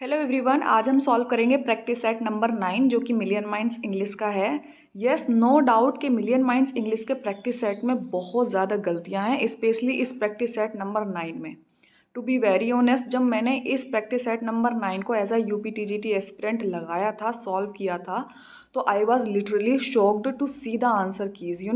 Hello everyone, आज हम solve करेंगे प्रैक्टिस सेट नंबर 9 जो कि मिलियन माइंड्स इंग्लिश का है। यस, नो डाउट कि मिलियन माइंड्स इंग्लिश के प्रैक्टिस सेट में बहुत ज़्यादा गलतियां हैं, स्पेशली इस प्रैक्टिस सेट नंबर 9 में। टू बी वेरी ऑनेस्ट, जब मैंने इस प्रैक्टिस सेट नंबर 9 को एज अ यूपीटीजीटी एस्पिरेंट लगाया था, सॉल्व किया था, तो I was literally shocked to see the answer keys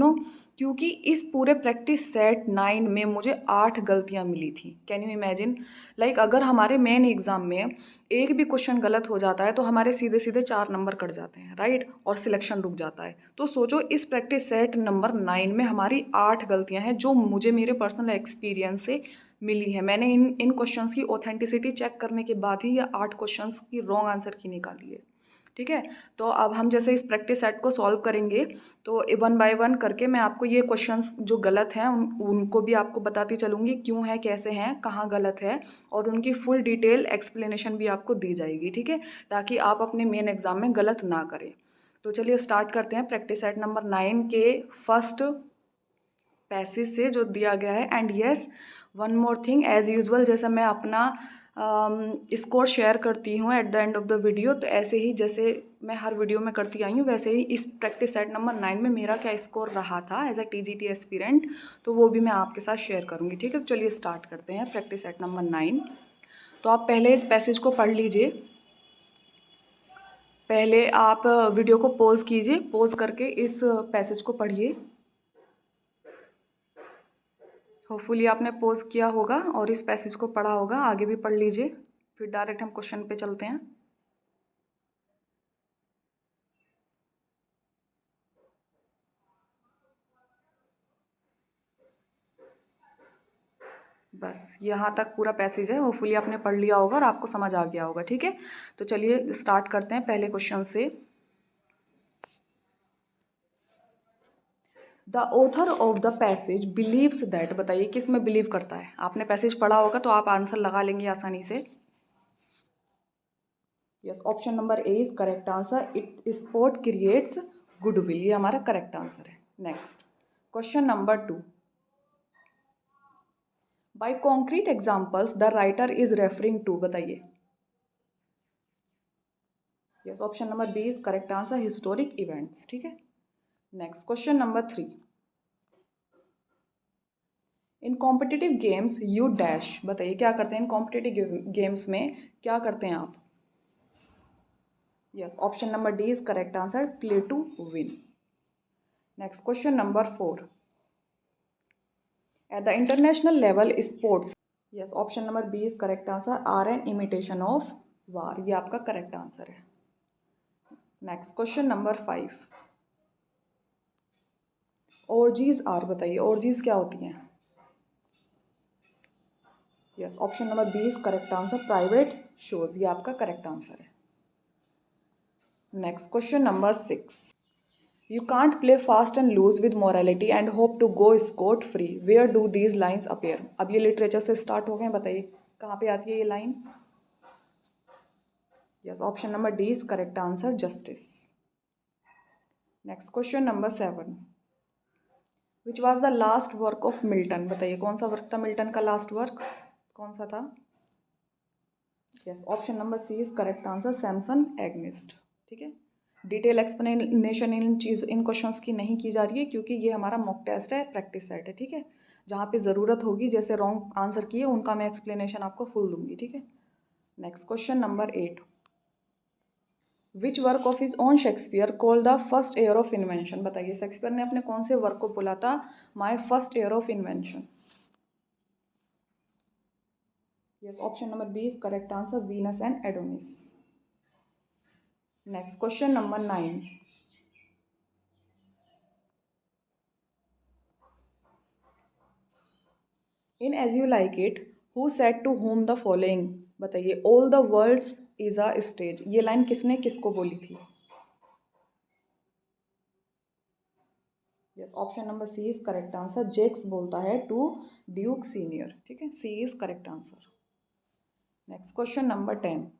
क्योंकि इस पूरे प्रैक्टिस सेट 9 में मुझे 8 गलतियां मिली थी। Can you imagine? लाइक अगर हमारे मेन एग्जाम में एक भी क्वेश्चन गलत हो जाता है तो हमारे सीधे सीधे 4 नंबर कट जाते हैं, राइट, और सिलेक्शन रुक जाता है। तो सोचो, इस प्रैक्टिस सेट नंबर 9 में हमारी 8 गलतियां हैं जो मुझे मेरे पर्सनल एक्सपीरियंस से मिली है। मैंने इन क्वेश्चंस की ऑथेंटिसिटी चेक करने के बाद ही ये 8 क्वेश्चंस की रॉन्ग आंसर की निकाली है। ठीक है, तो अब हम जैसे इस प्रैक्टिस सेट को सॉल्व करेंगे तो वन बाय वन करके मैं आपको ये क्वेश्चंस जो गलत हैं उनको भी आपको बताती चलूँगी, क्यों है, कैसे हैं, कहाँ गलत है, और उनकी फुल डिटेल एक्सप्लेनेशन भी आपको दी जाएगी। ठीक है, ताकि आप अपने मेन एग्जाम में गलत ना करें। तो चलिए स्टार्ट करते हैं प्रैक्टिस सेट नंबर 9 के फर्स्ट पैसेज से जो दिया गया है। And yes, one more thing, as usual जैसे मैं अपना स्कोर शेयर करती हूँ at the end of the video, तो ऐसे ही जैसे मैं हर वीडियो में करती आई हूँ वैसे ही इस प्रैक्टिस सेट नंबर 9 में मेरा क्या स्कोर रहा था एज अ टीजीटी एस्पिरेंट, तो वो भी मैं आपके साथ शेयर करूँगी। ठीक है, तो चलिए स्टार्ट करते हैं प्रैक्टिस सेट नंबर 9। तो आप पहले इस पैसेज को पढ़ लीजिए। पहले आप वीडियो को पॉज कीजिए, पॉज करके इस पैसेज को पढ़िए। होपफुली आपने पॉज किया होगा और इस पैसेज को पढ़ा होगा। आगे भी पढ़ लीजिए, फिर डायरेक्ट हम क्वेश्चन पे चलते हैं। बस यहाँ तक पूरा पैसेज है, होपफुली आपने पढ़ लिया होगा और आपको समझ आ गया होगा। ठीक है, तो चलिए स्टार्ट करते हैं पहले क्वेश्चन से। The author of the passage believes that, बताइए किस में बिलीव करता है। आपने पैसेज पढ़ा होगा तो आप आंसर लगा लेंगे आसानी से। Yes, option number A is correct answer. It sport creates goodwill, ये हमारा करेक्ट आंसर है। Next question number 2, by concrete examples the writer is referring to, बताइए। Yes, option number B is correct answer, historic events. ठीक है, next question number 3, in competitive games you dash, बताइए क्या करते हैं इन कॉम्पिटिटिव गेम्स में, क्या करते हैं आप। Yes, option number D is correct answer, play to win. Next question number 4, at the international level sports, yes, option number B is correct answer, are an imitation of war, ये आपका correct answer है। Next question number 5, orgies are, बताइए orgies क्या होती हैं। Yes, option number B is correct answer, private shows, ये आपका correct answer है। Next question number 6, you can't play fast and loose with morality and hope to go scot free, where do these lines appear. अब ये literature से start हो गए, बताइए कहाँ पे आती है ये line. Yes, option number D is correct answer, justice. Next question number 7, which was the last work of Milton, बताइए कौन सा वर्क था मिल्टन का लास्ट वर्क, कौन सा था। Yes, option number C is correct answer, Samson Agonistes. ठीक है, डिटेल एक्सप्लेनेशन इन क्वेश्चंस की नहीं की जा रही है क्योंकि ये हमारा मॉक टेस्ट है, प्रैक्टिस सेट है। ठीक है, जहाँ पे ज़रूरत होगी, जैसे रॉन्ग आंसर किए उनका मैं एक्सप्लेनेशन आपको फुल दूंगी। ठीक है, next question number 8, which work of his own Shakespeare called the first year of invention, बताइए शेक्सपियर ने अपने कौन से वर्क को बोला था my first year of invention. Yes, option number B is correct answer, Venus and Adonis. Next question number 9, in as you like it who said to whom the following, बताइए all the world's is a stage, ये line किसने किसको बोली थी। Yes, option number C is correct answer, Jaques बोलता है to duke senior. ठीक है, C is correct answer. Next question number 10,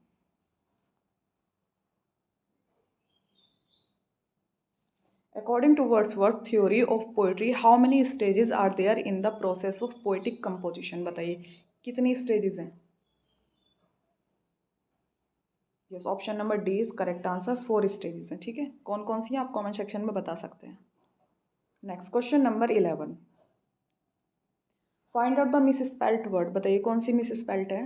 according to Wordsworth's theory of poetry how many stages are there in the process of poetic composition, बताइए कितनी stages हैं। Yes, option number D is correct answer. 4 stages हैं, ठीक है। कौन कौन सी हैं आप कमेंट सेक्शन में बता सकते हैं। Next question number 11, find out the misspelt word. बताइए कौन सी मिस स्पेल्ट है।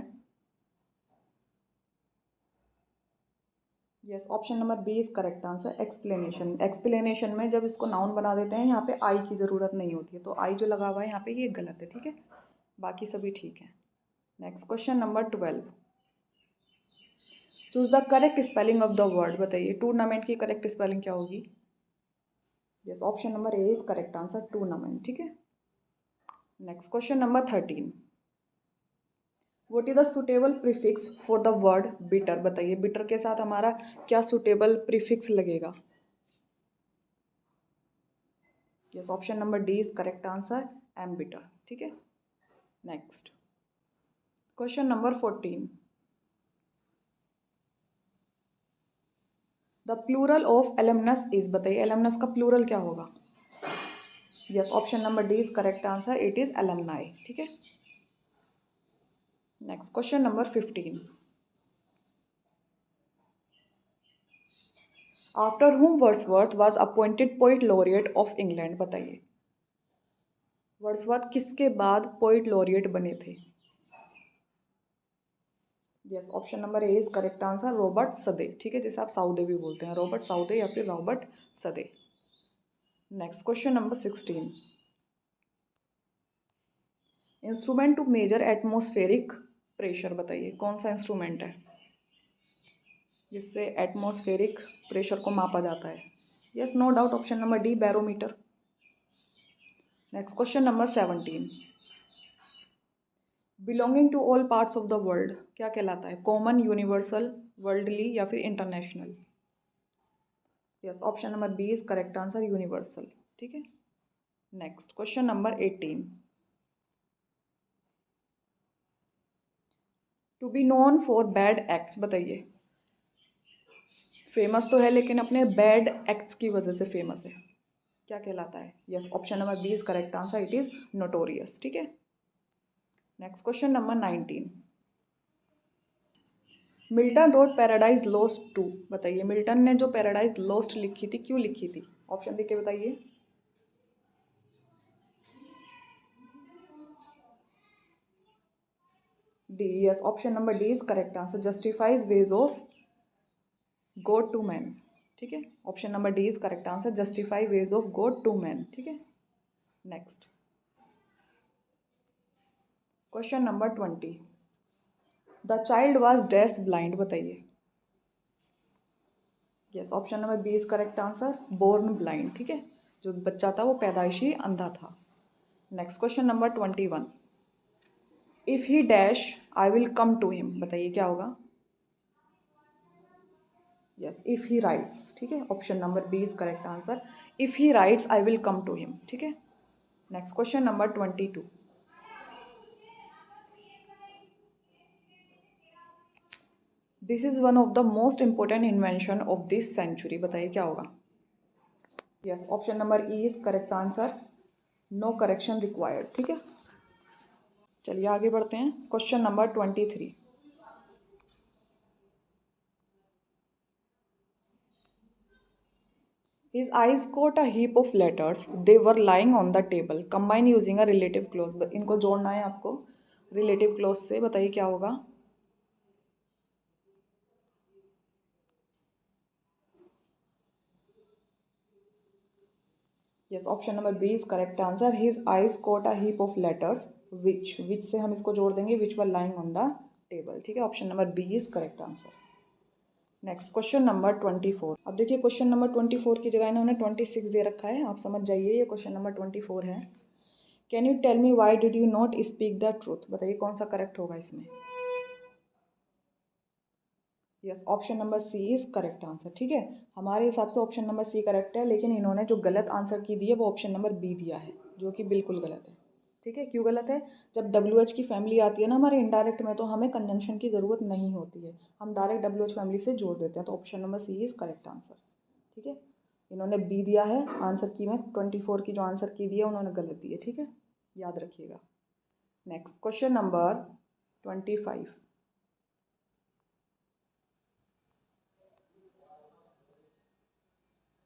Yes, option number B is correct answer. Explanation. Explanation में जब इसको नाउन बना देते हैं यहाँ पे आई की ज़रूरत नहीं होती है, तो आई जो लगा हुआ है यहाँ पे ये गलत है, ठीक है। बाकी सभी ठीक है। Next question number 12, choose the correct spelling of the word. बताइए टूर्नामेंट की करेक्ट स्पेलिंग क्या होगी। Yes, option number A is correct answer, tournament, ठीक है। Next question number 13, what is the suitable prefix for the word bitter. बताइए bitter के साथ हमारा क्या सुटेबल प्रीफिक्स लगेगा। Yes, option number D is correct answer, embitter, ठीक है। Next question number 14, the plural of alumnus is. बताइए alumnus का प्लूरल क्या होगा। Yes, option number D is correct answer, it is alumni, ठीक है। Next question number 15, after whom Wordsworth was appointed poet laureate of England. बताइए Wordsworth किसके बाद poet laureate बने थे। Yes, option number A is correct answer, Robert Southey, ठीक है, जिसे आप साउदे भी बोलते हैं, रॉबर्ट साउदे या फिर Robert Southey. Next question number 16, instrument to measure atmospheric pressure. बताइए कौन सा इंस्ट्रूमेंट है जिससे एटमॉस्फेरिक प्रेशर को मापा जाता है। Yes, no doubt, option number D, barometer. Next question number 17, belonging to all parts of the world क्या कहलाता है। कॉमन, यूनिवर्सल, वर्ल्डली या फिर international. Yes, option number B is correct answer, universal, ठीक है। Next question number 18, to be known for bad acts. बताइए famous तो है लेकिन अपने बैड एक्ट्स की वजह से फेमस है, क्या कहलाता है। Yes, option number B is correct answer, it is notorious, ठीक है। Next question number 19, Milton wrote Paradise Lost too. बताइए मिल्टन ने जो पैराडाइज लॉस्ट लिखी थी क्यों लिखी थी। ऑप्शन देख के बताइए। D, yes, option number D is correct answer, justifies ways of God to man, ठीक है। Option number D is correct answer, justify ways of God to man, ठीक है। Next question number 20, the child was dash blind. बताइए। Yes, option number B is correct answer, born blind, ठीक है, जो बच्चा था वो पैदाइशी अंधा था। Next question number 21, if he dash I will come to him. बताइए क्या होगा। यस, इफ ही राइट्स, ठीक है, option number B is correct answer, if he writes I will come to him, ठीक है। Next question number 22, this is one of the most important invention of this century. बताइए क्या होगा। Yes, option number E is correct answer, no correction required, ठीक है। चलिए आगे बढ़ते हैं। Question number 23, his eyes caught a heap of letters, they were lying on the table, combine using a relative clause। इनको जोड़ना है आपको रिलेटिव क्लोज से। बताइए क्या होगा। Yes, option number B is correct answer, his eyes caught a heap of letters which से हम इसको जोड़ देंगे, which were lying on the table, ठीक है। Option number B is correct answer. Next question number 24, अब देखिए क्वेश्चन नंबर 24 की जगह इन्होंने 26 दे रखा है, आप समझ जाइए ये क्वेश्चन नंबर 24 है। Can you tell me why did you not speak the truth. बताइए कौन सा करेक्ट होगा इसमें। Yes, option number C is correct answer, ठीक है। हमारे हिसाब से ऑप्शन नंबर सी करेक्ट है, लेकिन इन्होंने जो गलत आंसर की दी है वो ऑप्शन नंबर बी दिया है, जो कि बिल्कुल गलत है, ठीक है। क्यों गलत है। जब डब्ल्यू एच की फैमिली आती है ना हमारे इंडायरेक्ट में, तो हमें कंजंक्शन की ज़रूरत नहीं होती है, हम डायरेक्ट डब्ल्यू एच फैमिली से जोड़ देते हैं, तो option number C is correct answer, ठीक है। इन्होंने बी दिया है आंसर की में, 24 की जो आंसर की दी है उन्होंने गलत दी है, ठीक है, याद रखिएगा। नेक्स्ट क्वेश्चन नंबर 25,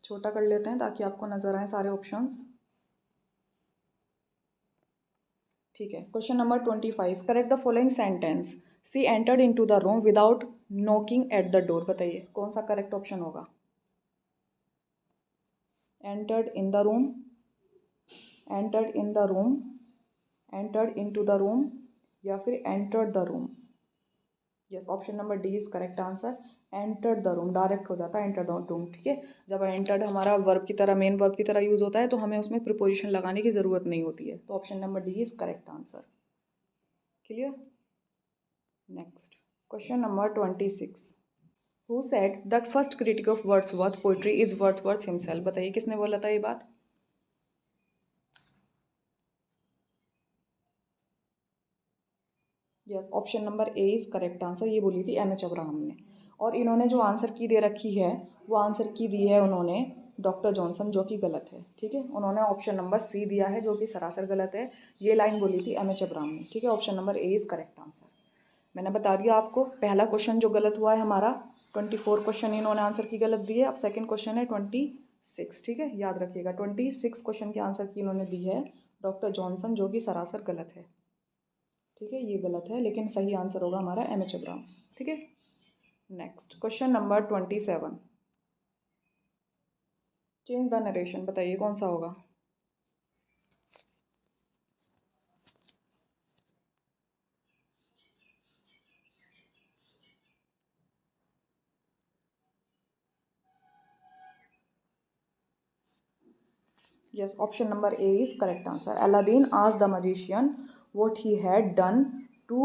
छोटा कर लेते हैं ताकि आपको नज़र आए सारे ऑप्शंस। ठीक है, question number 25, correct the following sentence. She entered into the room without knocking at the door. बताइए कौन सा करेक्ट ऑप्शन होगा। Entered in the room, entered in the room, entered into the room, या फिर entered the room. Yes, option number D is correct answer. Entered the room direct हो जाता है enter the room. ठीक है, जब entered हमारा वर्ब की तरह, मेन वर्ब की तरह यूज होता है तो हमें उसमें प्रिपोजिशन लगाने की ज़रूरत नहीं होती है। तो option number D is correct answer. Clear. Next question number 26, who said the first critic of Wordsworth poetry is Wordsworth himself. बताइए किसने बोला था ये बात। Yes, option number A is correct answer. ये बोली थी एम एच अब्राहम ने। और इन्होंने जो आंसर की दे रखी है वो आंसर की दी है उन्होंने डॉक्टर जॉनसन, जो कि गलत है। ठीक है, उन्होंने ऑप्शन नंबर सी दिया है जो कि सरासर गलत है। ये लाइन बोली थी एम एच अब्राहम ने। ठीक है, option number A is correct answer. मैंने बता दिया आपको, पहला क्वेश्चन जो गलत हुआ है हमारा 24 क्वेश्चन इन्होंने आंसर की गलत दी है। अब सेकंड क्वेश्चन है 26। ठीक है, याद रखिएगा 26 क्वेश्चन के आंसर की इन्होंने दी है डॉक्टर जॉनसन, जो कि सरासर गलत है। ठीक है, ये गलत है, लेकिन सही आंसर होगा हमारा एम एच अब्राहम। ठीक है, next question number 27, change the narration. बताइए कौन सा होगा। Yes, option number A is correct answer. Aladdin asked the magician what he had done to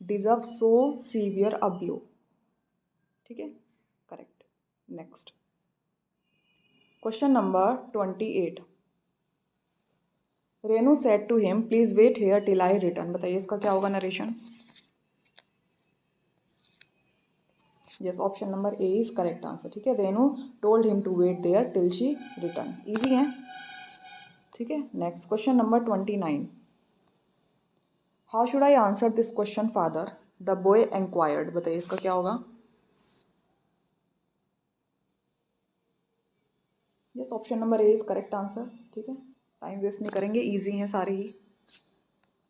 deserve so severe a blow। ठीक है, correct. Next question number 28, Renu said to him please wait here till I return. बताइए इसका क्या होगा narration. Yes, option number A is correct answer. ठीक है, Renu told him to wait there till she return. Easy है। ठीक है, next question number 29, how should I answer this question father, the boy inquired. बताइए इसका क्या होगा। Yes, option number A is correct answer. ठीक है, टाइम वेस्ट नहीं करेंगे, इजी हैं सारी ही।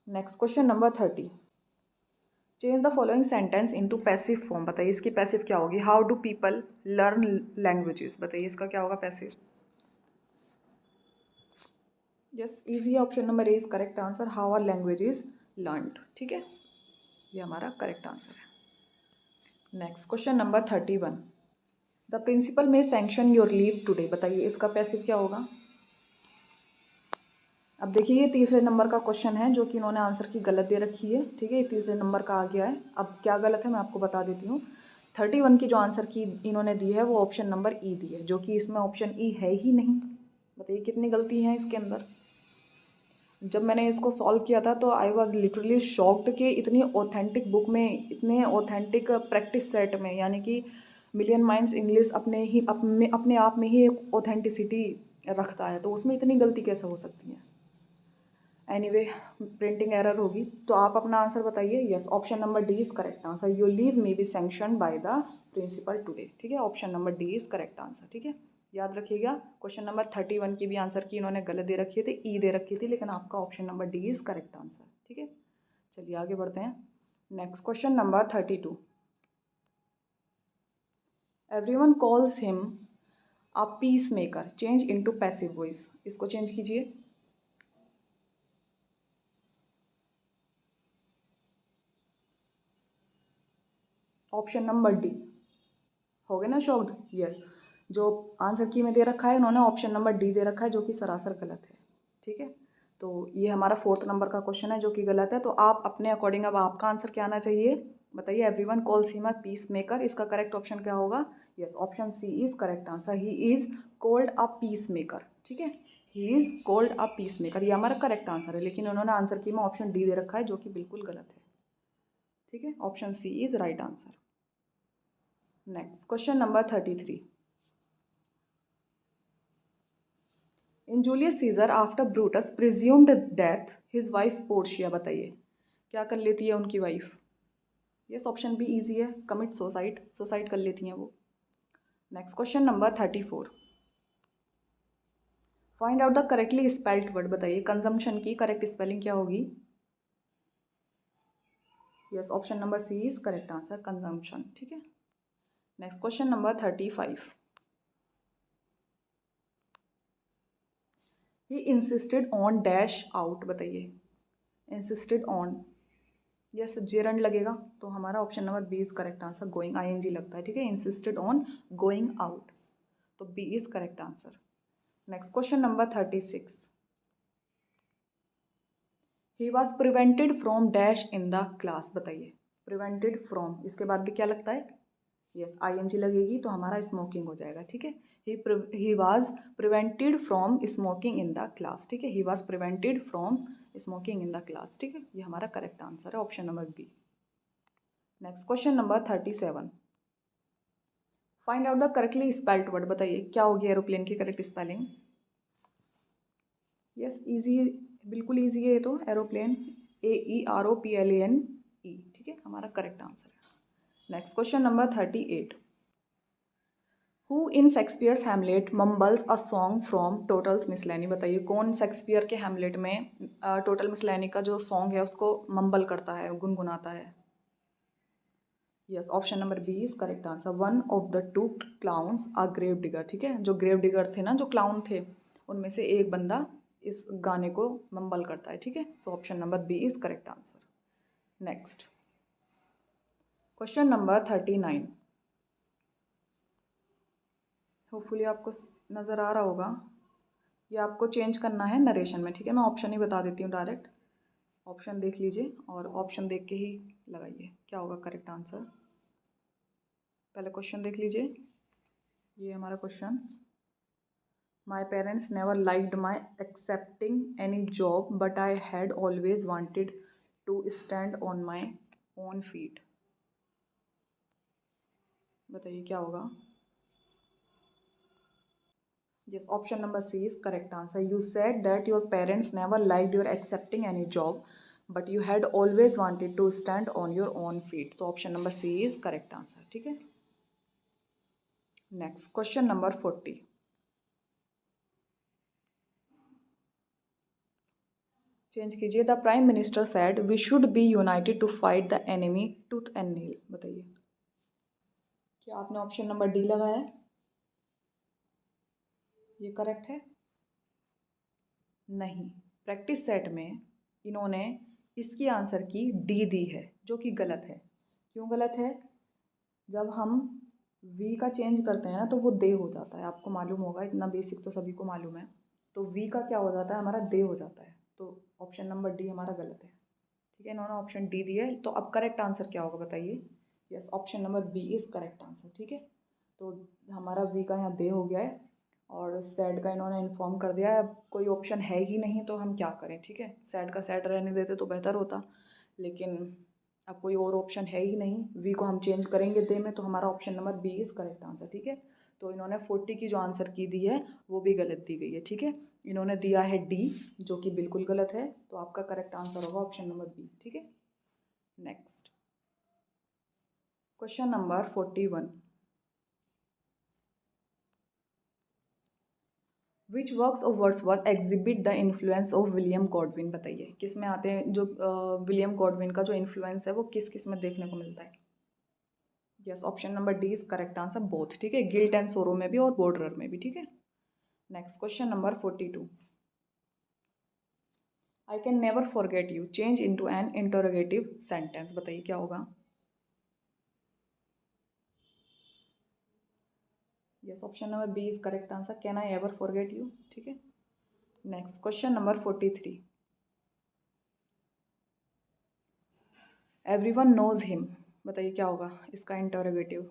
Next question number 30, change the following sentence into passive form. बताइए इसकी पैसिव क्या होगी। How do people learn languages. बताइए इसका क्या होगा पैसिव। यस, इजी है, option number A is correct answer. How are languages learned. ठीक है, ये हमारा करेक्ट आंसर है। Next question number 31, the principal may sanction your leave today. बताइए इसका पैसिव क्या होगा। अब देखिए ये तीसरे नंबर का क्वेश्चन है जो कि इन्होंने आंसर की गलत दे रखी है। ठीक है, ये तीसरे नंबर का आ गया है। अब क्या गलत है मैं आपको बता देती हूँ। 31 की जो आंसर की इन्होंने दी है वो ऑप्शन नंबर ई दी है, जो कि इसमें ऑप्शन ई है ही नहीं। बताइए कितनी गलती है इसके अंदर। जब मैंने इसको सॉल्व किया था तो आई वॉज लिटरली शॉक्ड कि इतनी ऑथेंटिक बुक में, इतने ऑथेंटिक प्रैक्टिस सेट में, यानी कि मिलियन माइंड्स इंग्लिश अपने आप में ही एक ऑथेंटिसिटी रखता है, तो उसमें इतनी गलती कैसे हो सकती है। एनीवे, प्रिंटिंग एरर होगी। तो आप अपना आंसर बताइए। Yes, option number D is correct answer. Your leave may be sanctioned by the principal today. ठीक है, option number D is correct answer. ठीक है, याद रखिएगा क्वेश्चन नंबर 31 की भी आंसर की इन्होंने गलत दे रखी थी, ई दे रखी थी, लेकिन आपका option number D is correct answer. ठीक है, चलिए आगे बढ़ते हैं। Next question number 32, everyone calls him a peace maker, change into passive voice. इसको चेंज कीजिए। Option number D. हो गए ना शॉक्ड। यस, जो आंसर की में दे रखा है उन्होंने ऑप्शन नंबर डी दे रखा है, जो कि सरासर गलत है। ठीक है, तो ये हमारा 4th नंबर का क्वेश्चन है जो कि गलत है। तो आप अपने अकॉर्डिंग अब आपका आंसर क्या आना चाहिए। बताइए, everyone calls him a peace maker, इसका करेक्ट ऑप्शन क्या होगा। Yes, option C is correct answer. He is called a peace maker. ठीक है, he is called a peace maker, ये हमारा करेक्ट आंसर है, लेकिन उन्होंने आंसर की में ऑप्शन डी दे रखा है जो कि बिल्कुल गलत है। ठीक है, option C is right answer. Next question number 33, in Julius Caesar after Brutus presumed death his wife Portia. बताइए क्या कर लेती है उनकी wife. Yes, option B easy है, कमिट सुसाइड, सुसाइड कर लेती हैं वो। Next question number 34, find out the correctly spelled word, बताइए कंजम्पशन की करेक्ट स्पेलिंग क्या होगी। Yes, option number C is correct answer, consumption. ठीक है, next question number 35। He insisted on dash out, बताइए इंसिस्टेड ऑन। यस, जेरंड लगेगा तो हमारा option number B is correct answer, going ING लगता है। ठीक है, इंसिस्टेड ऑन गोइंग आउट, तो B is correct answer. Next question number 36। He was prevented from dash in the class, बताइए prevented from, इसके बाद भी क्या लगता है। यस, आईएनजी लगेगी तो हमारा स्मोकिंग हो जाएगा। ठीक है, he was prevented from smoking in the class. ठीक है, he was prevented from smoking in the class. ठीक है, ये हमारा करेक्ट आंसर है, option number B. Next question number 37। Find out the correctly spelled word, बताइए क्या होगी एरोप्लेन की करेक्ट स्पेलिंग। यस, इजी, बिल्कुल इजी है ये तो, एरोप्लेन, AEROPLANE। ठीक है, हमारा करेक्ट आंसर है। Next question number 38। Who in Shakespeare's Hamlet mumbles a song from Tottel's Miscellany, बताइए कौन शेक्सपियर के हैमलेट में टोटल मिसलैनी का जो सॉन्ग है उसको मम्बल करता है, गुनगुनाता है। Yes, option number B is correct answer, one of the two clowns a grave digger. ठीक है, जो ग्रेव डिगर थे ना, जो क्लाउन थे, उनमें से एक बंदा इस गाने को मम्बल करता है। ठीक है, so option number B is correct answer. Next question number 39। Hopefully आपको नज़र आ रहा होगा, ये आपको चेंज करना है नरेशन में। ठीक है, मैं ऑप्शन ही बता देती हूँ डायरेक्ट, ऑप्शन देख लीजिए और ऑप्शन देख के ही लगाइए क्या होगा करेक्ट आंसर। पहले क्वेश्चन देख लीजिए, ये हमारा question. My parents never liked my accepting any job but I had always wanted to stand on my own feet, बताइए क्या होगा। Yes, option number C is correct answer. You said that your parents never liked your accepting any job, but you had always wanted to stand on your own feet. So option number C is correct answer. ठीक है, next question number 40. Change कीजिए, the prime minister said we should be united to fight the enemy tooth and nail, बताइए क्या आपने option number D लगाया है, ये correct है। नहीं, प्रैक्टिस सेट में इन्होंने इसकी आंसर की डी दी है, जो कि गलत है। क्यों गलत है, जब हम वी का चेंज करते हैं ना तो वो दे हो जाता है, आपको मालूम होगा, इतना बेसिक तो सभी को मालूम है। तो वी का क्या हो जाता है, हमारा दे हो जाता है, तो ऑप्शन नंबर डी हमारा गलत है। ठीक है, इन्होंने ऑप्शन डी दिया है, तो अब करेक्ट आंसर क्या होगा बताइए। Yes, option number B is correct answer. ठीक है, तो हमारा वी का यहाँ दे हो गया है और सैड का इन्होंने इन्फॉर्म कर दिया है। अब कोई ऑप्शन है ही नहीं तो हम क्या करें। ठीक है, सैड का सैड रहने देते तो बेहतर होता, लेकिन अब कोई और ऑप्शन है ही नहीं, वी को हम चेंज करेंगे दे में, तो हमारा option number B is correct answer. ठीक है, तो इन्होंने 40 की जो आंसर की दी है वो भी गलत दी गई है। ठीक है, इन्होंने दिया है डी, जो कि बिल्कुल गलत है, तो आपका करेक्ट आंसर होगा ऑप्शन नंबर बी। ठीक है, next question number 41। Which works of Wordsworth exhibit the influence of William Godwin, बताइए किस में आते हैं, जो विलियम गॉडविन का जो इन्फ्लुएंस है वो किस किस में देखने को मिलता है। Yes, option number D is correct answer, both. ठीक है, गिल्ट एंड सोरो में भी और बॉर्डरर में भी। ठीक है, next question number 42। I can never forget you change into an interrogative sentence, बताइए क्या होगा। Yes, option number B is correct answer, can I ever forget you. ठीक है, next question number 43। Everyone knows him, बताइए क्या होगा इसका interrogative.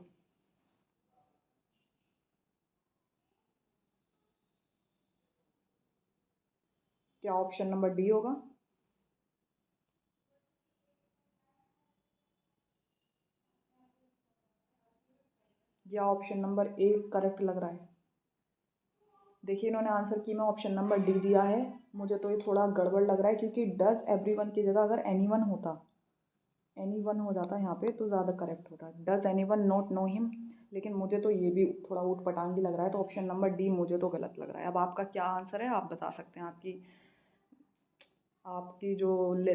क्या ऑप्शन नंबर डी होगा। या ऑप्शन नंबर ए करेक्ट लग रहा है। देखिए इन्होंने आंसर की में ऑप्शन नंबर डी दिया है, मुझे तो ये थोड़ा गड़बड़ लग रहा है, क्योंकि डज एवरीवन की जगह अगर एनीवन होता, एनीवन हो जाता यहाँ पे तो ज़्यादा करेक्ट होता। Does anyone not know him, लेकिन मुझे तो ये भी थोड़ा ऊट पटांग ही लग रहा है, तो ऑप्शन नंबर डी मुझे तो गलत लग रहा है। अब आपका क्या आंसर है आप बता सकते हैं। आपकी आपकी जो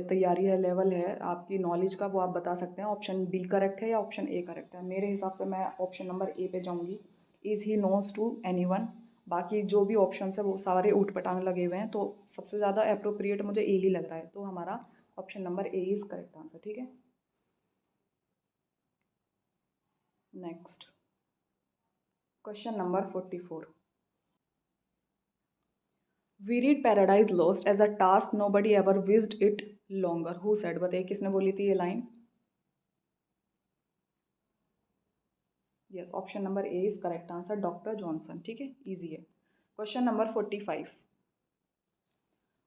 तैयारी है, लेवल है आपकी नॉलेज का, वो आप बता सकते हैं ऑप्शन बी करेक्ट है या ऑप्शन ए करेक्ट है। मेरे हिसाब से मैं ऑप्शन नंबर ए पे जाऊंगी, is he knows to anyone. बाकी जो भी ऑप्शन है वो सारे ऊट पटांग लगे हुए हैं, तो सबसे ज़्यादा अप्रोप्रिएट मुझे ए ही लग रहा है, तो हमारा option number A is correct answer. ठीक है, next question number 44। We read Paradise Lost as a task nobody ever wished it longer. Who said? बताइए किसने बोली थी ये line? Yes, option number A is correct answer, doctor Johnson. ठीक है, easy है। Question number 45।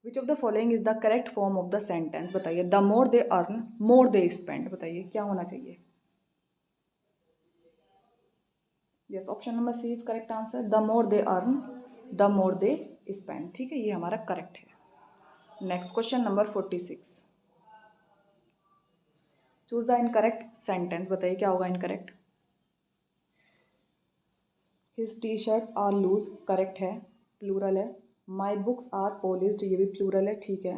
Which of the following is the correct form of the sentence? बताइए, the more they earn more they spend. बताइए क्या होना चाहिए? Yes, option number C is correct answer, the more they earn the more they spend. ठीक है, ये हमारा correct है। Next question number 46। Choose the incorrect sentence. बताइए क्या होगा incorrect? His T shirts are loose, correct है, प्लूरल है। माई बुक्स आर पॉलिश्ड, ये भी प्लूरल है, ठीक है।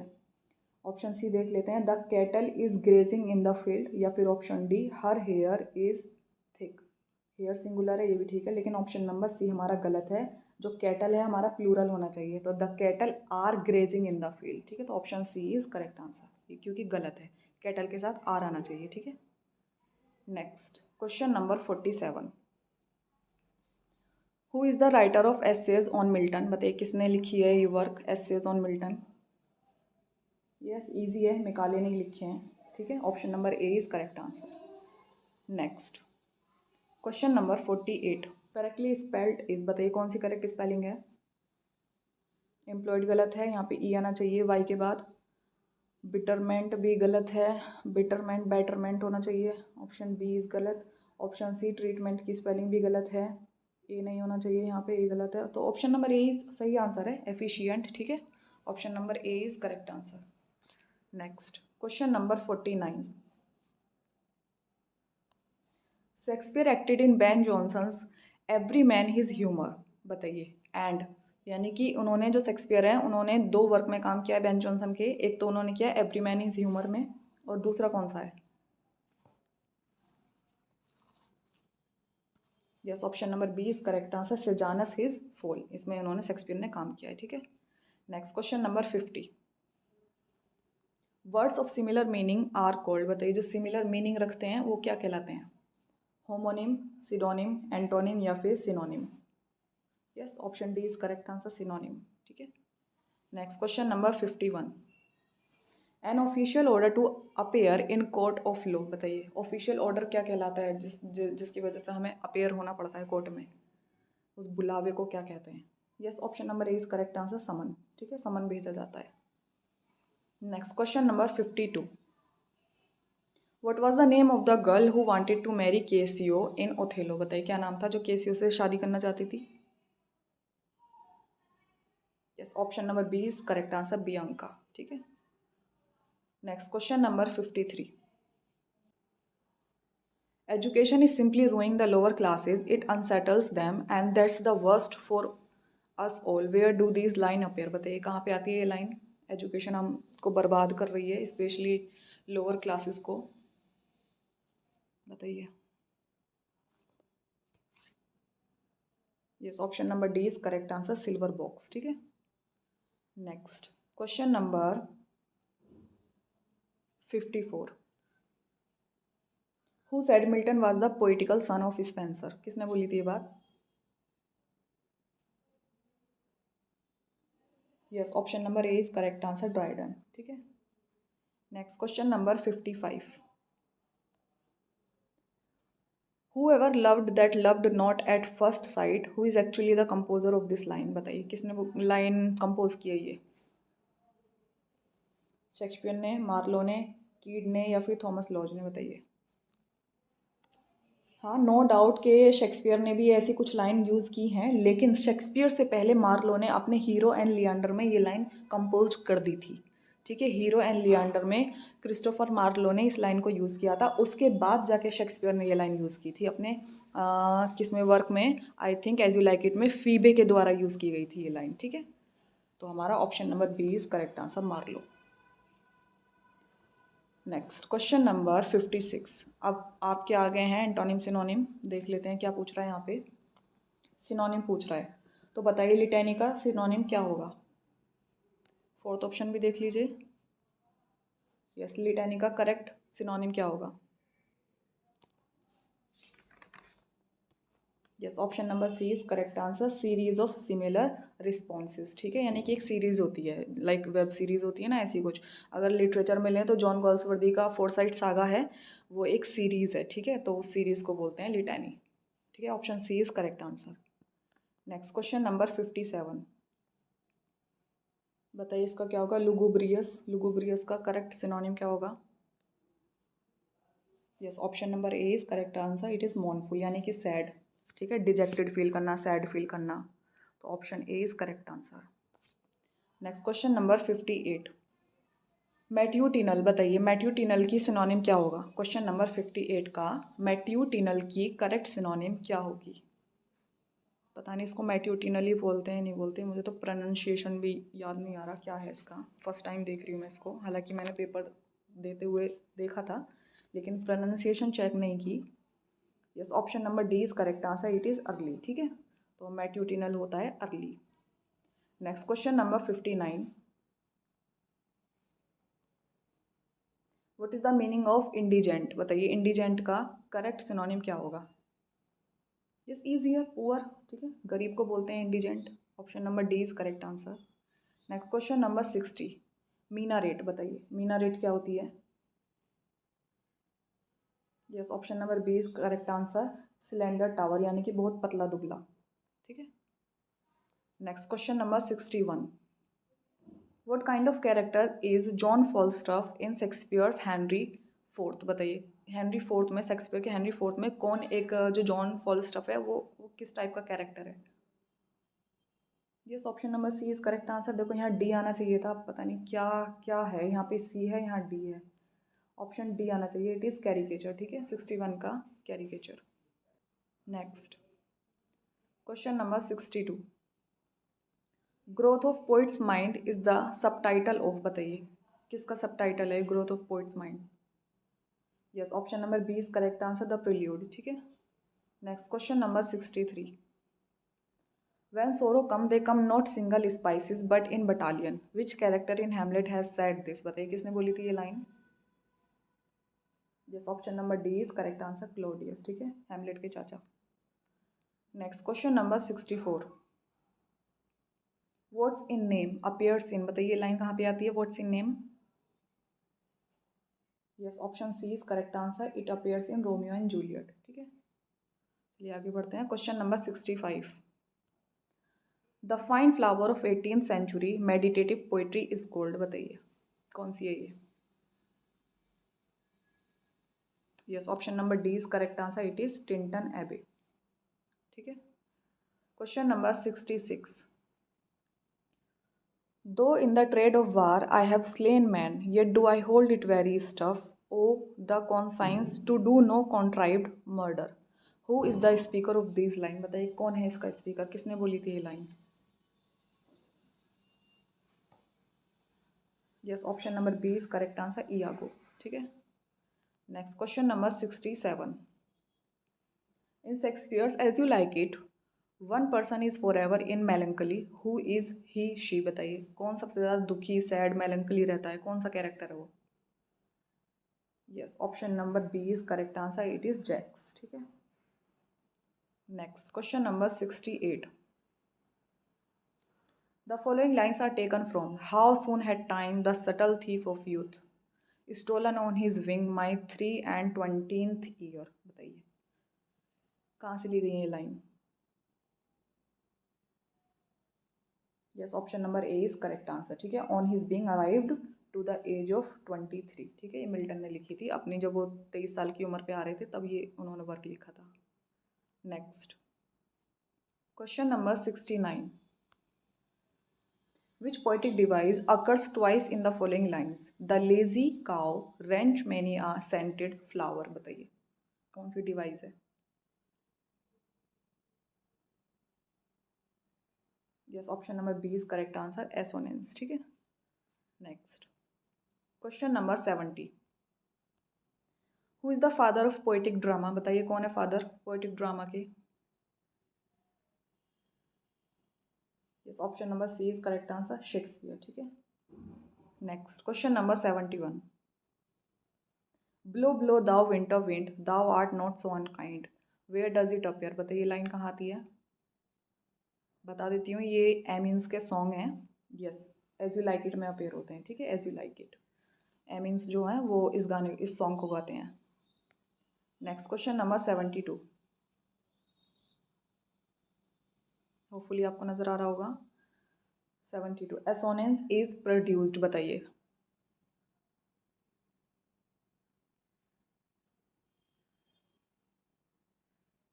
ऑप्शन सी देख लेते हैं, the cattle is grazing in the field, या फिर option D her hair is thick. Hair singular है, ये भी ठीक है, लेकिन ऑप्शन नंबर सी हमारा गलत है। जो कैटल है हमारा प्लूरल होना चाहिए, तो the cattle are grazing in the field. ठीक है, तो option C is correct answer, क्योंकि गलत है, कैटल के साथ आर आना चाहिए। ठीक है, next question number 47। Who is the writer of essays on Milton? बताइए किसने लिखी है ये work, essays on Milton? Yes, easy है, मेकाले ने लिखे हैं। ठीक है, option number A is correct answer. Next question number 48। Correctly spelled is, बताइए कौन सी करेक्ट स्पेलिंग है? एम्प्लॉयड गलत है, यहाँ पे ई आना चाहिए वाई के बाद। बिटरमेंट भी गलत है, बिटरमेंट बेटरमेंट होना चाहिए, ऑप्शन बी इज गलत। ऑप्शन सी ट्रीटमेंट की स्पेलिंग भी गलत है, ए नहीं होना चाहिए यहाँ पे, ए गलत है, तो ऑप्शन नंबर ए इज सही आंसर है, एफिशिएंट। ठीक है, option number A is correct answer. Next question number 49। Shakespeare acted in Ben Jonson's every man his humour. बताइए, एंड यानी कि उन्होंने, जो शेक्सपियर है, उन्होंने दो वर्क में काम किया है बेन जॉनसन के। एक तो उन्होंने किया एवरी मैन हिज ह्यूमर में, और दूसरा कौन सा है? Yes, option number B is correct answer, Sejanus his fall, इसमें उन्होंने शेक्सपियर ने काम किया है। ठीक है, next question number 50। Words of similar meaning are called. बताइए जो सिमिलर मीनिंग रखते हैं वो क्या कहलाते हैं? होमोनिम, सिडोनिम, एंटोनिम, या फिर synonym? Yes, option D is correct answer, synonym. ठीक है, next question number 51। An official order to appear in court of law. बताइए ऑफिशियल ऑर्डर क्या कहलाता है, जिसकी वजह से हमें अपेयर होना पड़ता है कोर्ट में, उस बुलावे को क्या कहते हैं? Yes, option number A is correct answer, summon. ठीक है, समन भेजा जाता है। Next question number 52। What was the name of the girl who wanted to marry Cassio in Othello? बताइए क्या नाम था जो केसियो से शादी करना चाहती थी? Yes, option number B is correct answer, Bianca. ठीक है, next question number 53। Education is simply ruining the lower classes, it unsettles them and that's the worst for us all, where do these line appear? बताइए कहाँ पे आती है ये line? Education हमको बर्बाद कर रही है, स्पेशली लोअर क्लासेस को। बताइए। Yes, option number D is correct answer, silver Box. ठीक है, next question number 54। Who said Milton was the poetical son of Spencer? किसने बोली थी ये बात? Yes, option number A is correct answer, Dryden. ठीक है, next question number 55। Whoever loved that loved not at first sight, who is actually the composer of this line? बताइए किसने line compose की है ये? शेक्सपियर ने, मार्लो ने, कीड ने, या फिर थॉमस लॉज ने? बताइए। हाँ, नो डाउट के शेक्सपियर ने भी ऐसी कुछ लाइन यूज़ की हैं, लेकिन शेक्सपियर से पहले मार्लो ने अपने हीरो एंड लिएंडर में ये लाइन कंपोज कर दी थी। ठीक है, हीरो एंड लियांडर में क्रिस्टोफर मार्लो ने इस लाइन को यूज़ किया था। उसके बाद जाके शेक्सपियर ने ये लाइन यूज़ की थी अपने किसमें वर्क में, I think as you like it में फीबे के द्वारा यूज़ की गई थी ये लाइन। ठीक है, तो हमारा option number B is correct answer, Marlowe. Next question number 56। अब आपके आगे हैं एंटोनिम सिनोनिम, देख लेते हैं क्या पूछ रहा है यहाँ पे। सिनोनिम पूछ रहा है, तो बताइए लिटैनी का सिनोनिम क्या होगा। फोर्थ ऑप्शन भी देख लीजिए। यस, लिटैनी का करेक्ट सिनोनिम क्या होगा। Yes, option number C is correct answer, series of similar responses. ठीक है, यानी कि एक सीरीज होती है, लाइक वेब सीरीज होती है ना, ऐसी कुछ। अगर लिटरेचर में लें तो जॉन गॉल्सवर्दी का फोरसाइट सागा है, वो एक सीरीज है। ठीक है, तो उस सीरीज को बोलते हैं लिटैनी। ठीक है, option C is correct answer. Next question number 57। बताइए इसका क्या होगा, लुगुब्रियस। लुगुब्रियस का करेक्ट सिनोनिम क्या होगा। Yes, option number A is correct answer, it is मॉर्नफुल, यानी कि सैड। ठीक है, डिजेक्टेड फील करना, सैड फील करना, तो option A is correct answer. Next question number 58। मैट्यूटिनल, बताइए मैट्यूटिनल की सिनोनिम क्या होगा। क्वेश्चन नंबर 58 का मैट्यूटिनल की करेक्ट सिनोनिम क्या होगी। पता नहीं इसको मैट्यूटिनल ही बोलते हैं नहीं बोलते, मुझे तो प्रोनाउंसिएशन भी याद नहीं आ रहा क्या है इसका। फर्स्ट टाइम देख रही हूँ मैं इसको, हालांकि मैंने पेपर देते हुए देखा था लेकिन प्रोनाउंसिएशन चेक नहीं की। Yes, option number D is correct answer, it is early. ठीक है, तो मैट्यूटिनल होता है early. Next question number 59। What is the meaning of indigent, बताइए इंडिजेंट का करेक्ट सिनोनिम क्या होगा। यस, ईजी है, पुअर। ठीक है, गरीब को बोलते हैं indigent. Option number D is correct answer. Next question number 60। Meena rate, बताइए मीना रेट क्या होती है। Yes, option number B is correct answer, cylinder tower, यानी कि बहुत पतला दुबला। ठीक है, next question number 61। What kind of character is John Falstaff in Shakespeare's Henry Fourth, बताइए हेनरी फोर्थ में, शेक्सपियर के हेनरी फोर्थ में कौन एक जो जॉन फॉलस्टफ है वो किस टाइप का कैरेक्टर है। Yes, option number C is correct answer. देखो यहाँ डी आना चाहिए था, पता नहीं क्या क्या है, यहाँ पे सी है यहाँ डी है, ऑप्शन डी आना चाहिए, इट इज़ कैरिकेचर। ठीक है, 61 का caricature. Next question number 62। Growth of poet's mind is the subtitle of, बताइए किसका सबटाइटल है growth of poet's mind. Yes, option number B is correct answer, the prelude. ठीक है, next question number 63। When sorrow come they come not single spies but in battalion, which character in Hamlet has said this, बताइए किसने बोली थी ये line. Yes, option number D is correct answer, Claudius. ठीक है, Hamlet के चाचा। Next question number 64। What's in name appears in, बताइए लाइन कहाँ पे आती है what's in name. Yes, option C is correct answer, it appears in Romeo and Juliet. ठीक है, चलिए आगे बढ़ते हैं। Question number 65। The fine flower of 18th century meditative poetry is called, बताइए कौन सी है ये। Yes, option number D is correct answer, it is Tintern Abbey. ठीक है, question number 66। Though in the trade of war I have slain men yet do I hold it very stuff o' the conscience to do no contrived murder, who is the speaker of this line, बताइए कौन है इसका speaker, किसने बोली थी ये line. Yes, option number B is correct answer, Iago. ठीक है, next question number 67। In Shakespeare's as you like it one person is for ever in melancholy, who is he she, बताइए कौन सबसे ज़्यादा दुखी सैड मेलंकली रहता है, कौन सा कैरेक्टर है वो। Yes, option number B is correct answer, it is Jaques. ठीक है, next question number 68। The following lines are taken from how soon had time the subtle thief of youth stolen on his wing my 3 and 20th year, बताइए कहाँ से ली गई है ये line. Yes, option number A is correct answer. ठीक है, on his being arrived to the age of 23। ठीक है, ये मिल्टन ने लिखी थी अपनी, जब वो 23 साल की उम्र पे आ रहे थे तब ये उन्होंने वर्क लिखा था। Next question number 69। Which poetic device occurs twice in the following lines, the lazy cow wrench many a scented flower. बताइए कौन सी डिवाइस है। Yes, option number B is correct answer, assonance. ठीक है, next question number 70। Who is the father of poetic drama. बताइए कौन है father poetic drama के। Yes, option number C is correct answer, Shakespeare. ठीक है, next question number 71। Blow blow thou winter wind thou art not so unkind where does it appear. बताइए line कहाँ आती है। बता देती हूँ, ये एमिन्स के सॉन्ग हैं। Yes, as you like it में अपेयर होते हैं। ठीक है, as you like it Amiens जो हैं वो इस गाने इस सॉन्ग को गाते हैं। Next question number 72। होपफुली आपको नजर आ रहा होगा। 72 एसोनेंस इज प्रोड्यूस्ड। बताइए।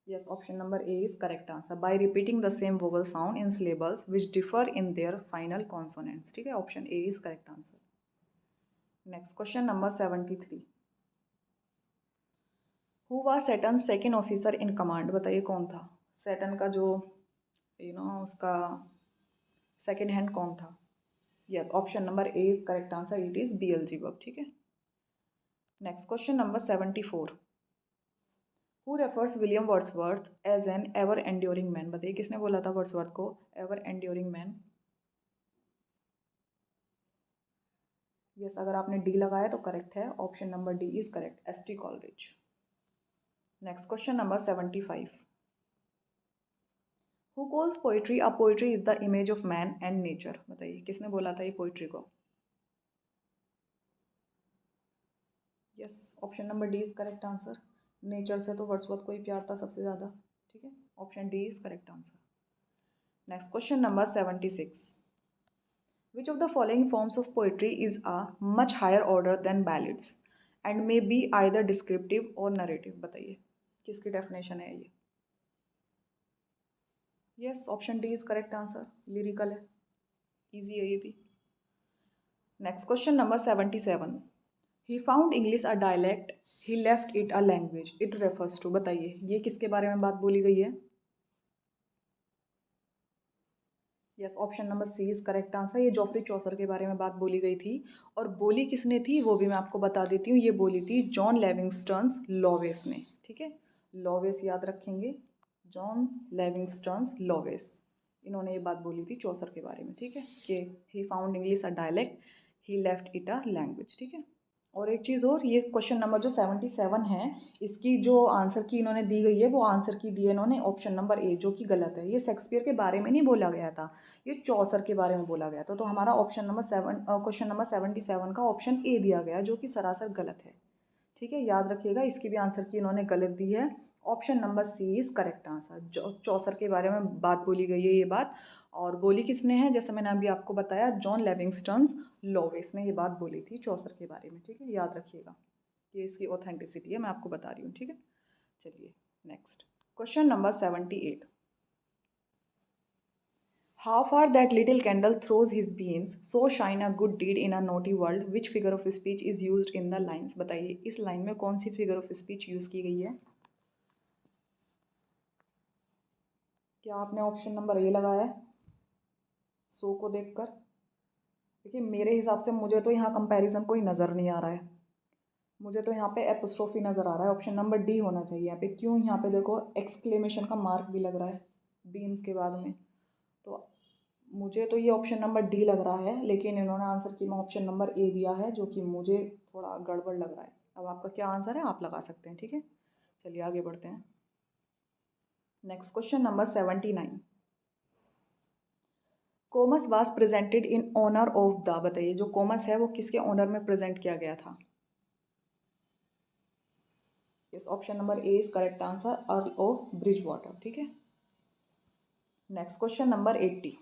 Yes, option number A is correct answer, bye repeating the same vowel sound in syllables which differ in their final consonants. ठीक है, option A is correct answer. Next question number 73। Who was Saturn second officer in command. बताइए कौन था Saturn का जो उसका second hand कौन था। Yes, option number A is correct answer, it is Beelzebub. ठीक है, next question number 74। Who refers William Wordsworth as an ever enduring man. बताइए किसने बोला था वर्ड्सवर्थ को एवर एंड्योरिंग मैन। यस, अगर आपने डी लगाया तो करेक्ट है, option number D is correct, ST Coleridge. Next question number 75। Who calls poetry a poetry is the image of man and nature. बताइए किसने बोला था ये पोइट्री को। Yes, option number D is correct answer, nature से तो Wordsworth को ही प्यार था सबसे ज़्यादा। ठीक है, option D is correct answer. Next question number 76। Which of the following forms of poetry is a much higher order than ballads and may be either descriptive or narrative. बताइए किसकी डेफिनेशन है ये। Yes, option D is correct answer, lyrical है, easy है ये भी। Next question number 77। He found English a dialect he left it a language it refers to. बताइए ये किसके बारे में बात बोली गई है। Yes, option number C is correct answer, ये जॉफ्री चौसर के बारे में बात बोली गई थी। और बोली किसने थी वो भी मैं आपको बता देती हूँ, ये बोली थी जॉन लिविंगस्टन लॉवेस ने। ठीक है, लॉवेस याद रखेंगे, जॉन लिविंगस्टन लॉवेस, इन्होंने ये बात बोली थी चौसर के बारे में। ठीक है, कि ही found English a dialect he left it a language. ठीक है, और एक चीज़ और, ये क्वेश्चन नंबर जो 77 है इसकी जो आंसर की इन्होंने दी गई है वो आंसर की दी है इन्होंने ऑप्शन नंबर ए, जो कि गलत है। ये शेक्सपियर के बारे में नहीं बोला गया था, ये चौसर के बारे में बोला गया था। तो हमारा ऑप्शन नंबर क्वेश्चन नंबर 77 का ऑप्शन ए दिया गया, जो कि सरासर गलत है। ठीक है, याद रखिएगा, इसकी भी आंसर की इन्होंने गलत दी है, option number C is correct answer. Chaucer के बारे में बात बोली गई है ये बात, और बोली किसने है, जैसे मैंने अभी आपको बताया, जॉन लिविंगस्टन लॉवेस ने ये बात बोली थी चौसर के बारे में। ठीक है, याद रखिएगा, ये इसकी ऑथेंटिसिटी है, मैं आपको बता रही हूँ। ठीक है, चलिए next question number 78। How far that little candle throws his beams, so shine a good deed in a naughty world. Which figure of speech is used in the lines? बताइए इस लाइन में कौन सी फिगर ऑफ स्पीच यूज की गई है। क्या आपने ऑप्शन नंबर ए लगाया है सो को देखकर। देखिए मेरे हिसाब से मुझे तो यहाँ कंपैरिजन कोई नज़र नहीं आ रहा है, मुझे तो यहाँ पे एपोस्ट्रोफी नज़र आ रहा है, ऑप्शन नंबर डी होना चाहिए यहाँ पे। क्यों, यहाँ पे देखो एक्सक्लेमेशन का मार्क भी लग रहा है बीम्स के बाद में, तो मुझे तो ये ऑप्शन नंबर डी लग रहा है, लेकिन इन्होंने आंसर की में ऑप्शन नंबर ए दिया है, जो कि मुझे थोड़ा गड़बड़ लग रहा है। अब आपका क्या आंसर है आप लगा सकते हैं। ठीक है, चलिए आगे बढ़ते हैं। Next question number 79। Comus was presented in honour of the. बताइए जो कोमस है वो किसके ऑनर में प्रेजेंट किया गया था। इस option number A is correct answer, Earl of Bridgewater. ठीक है, next question number 80।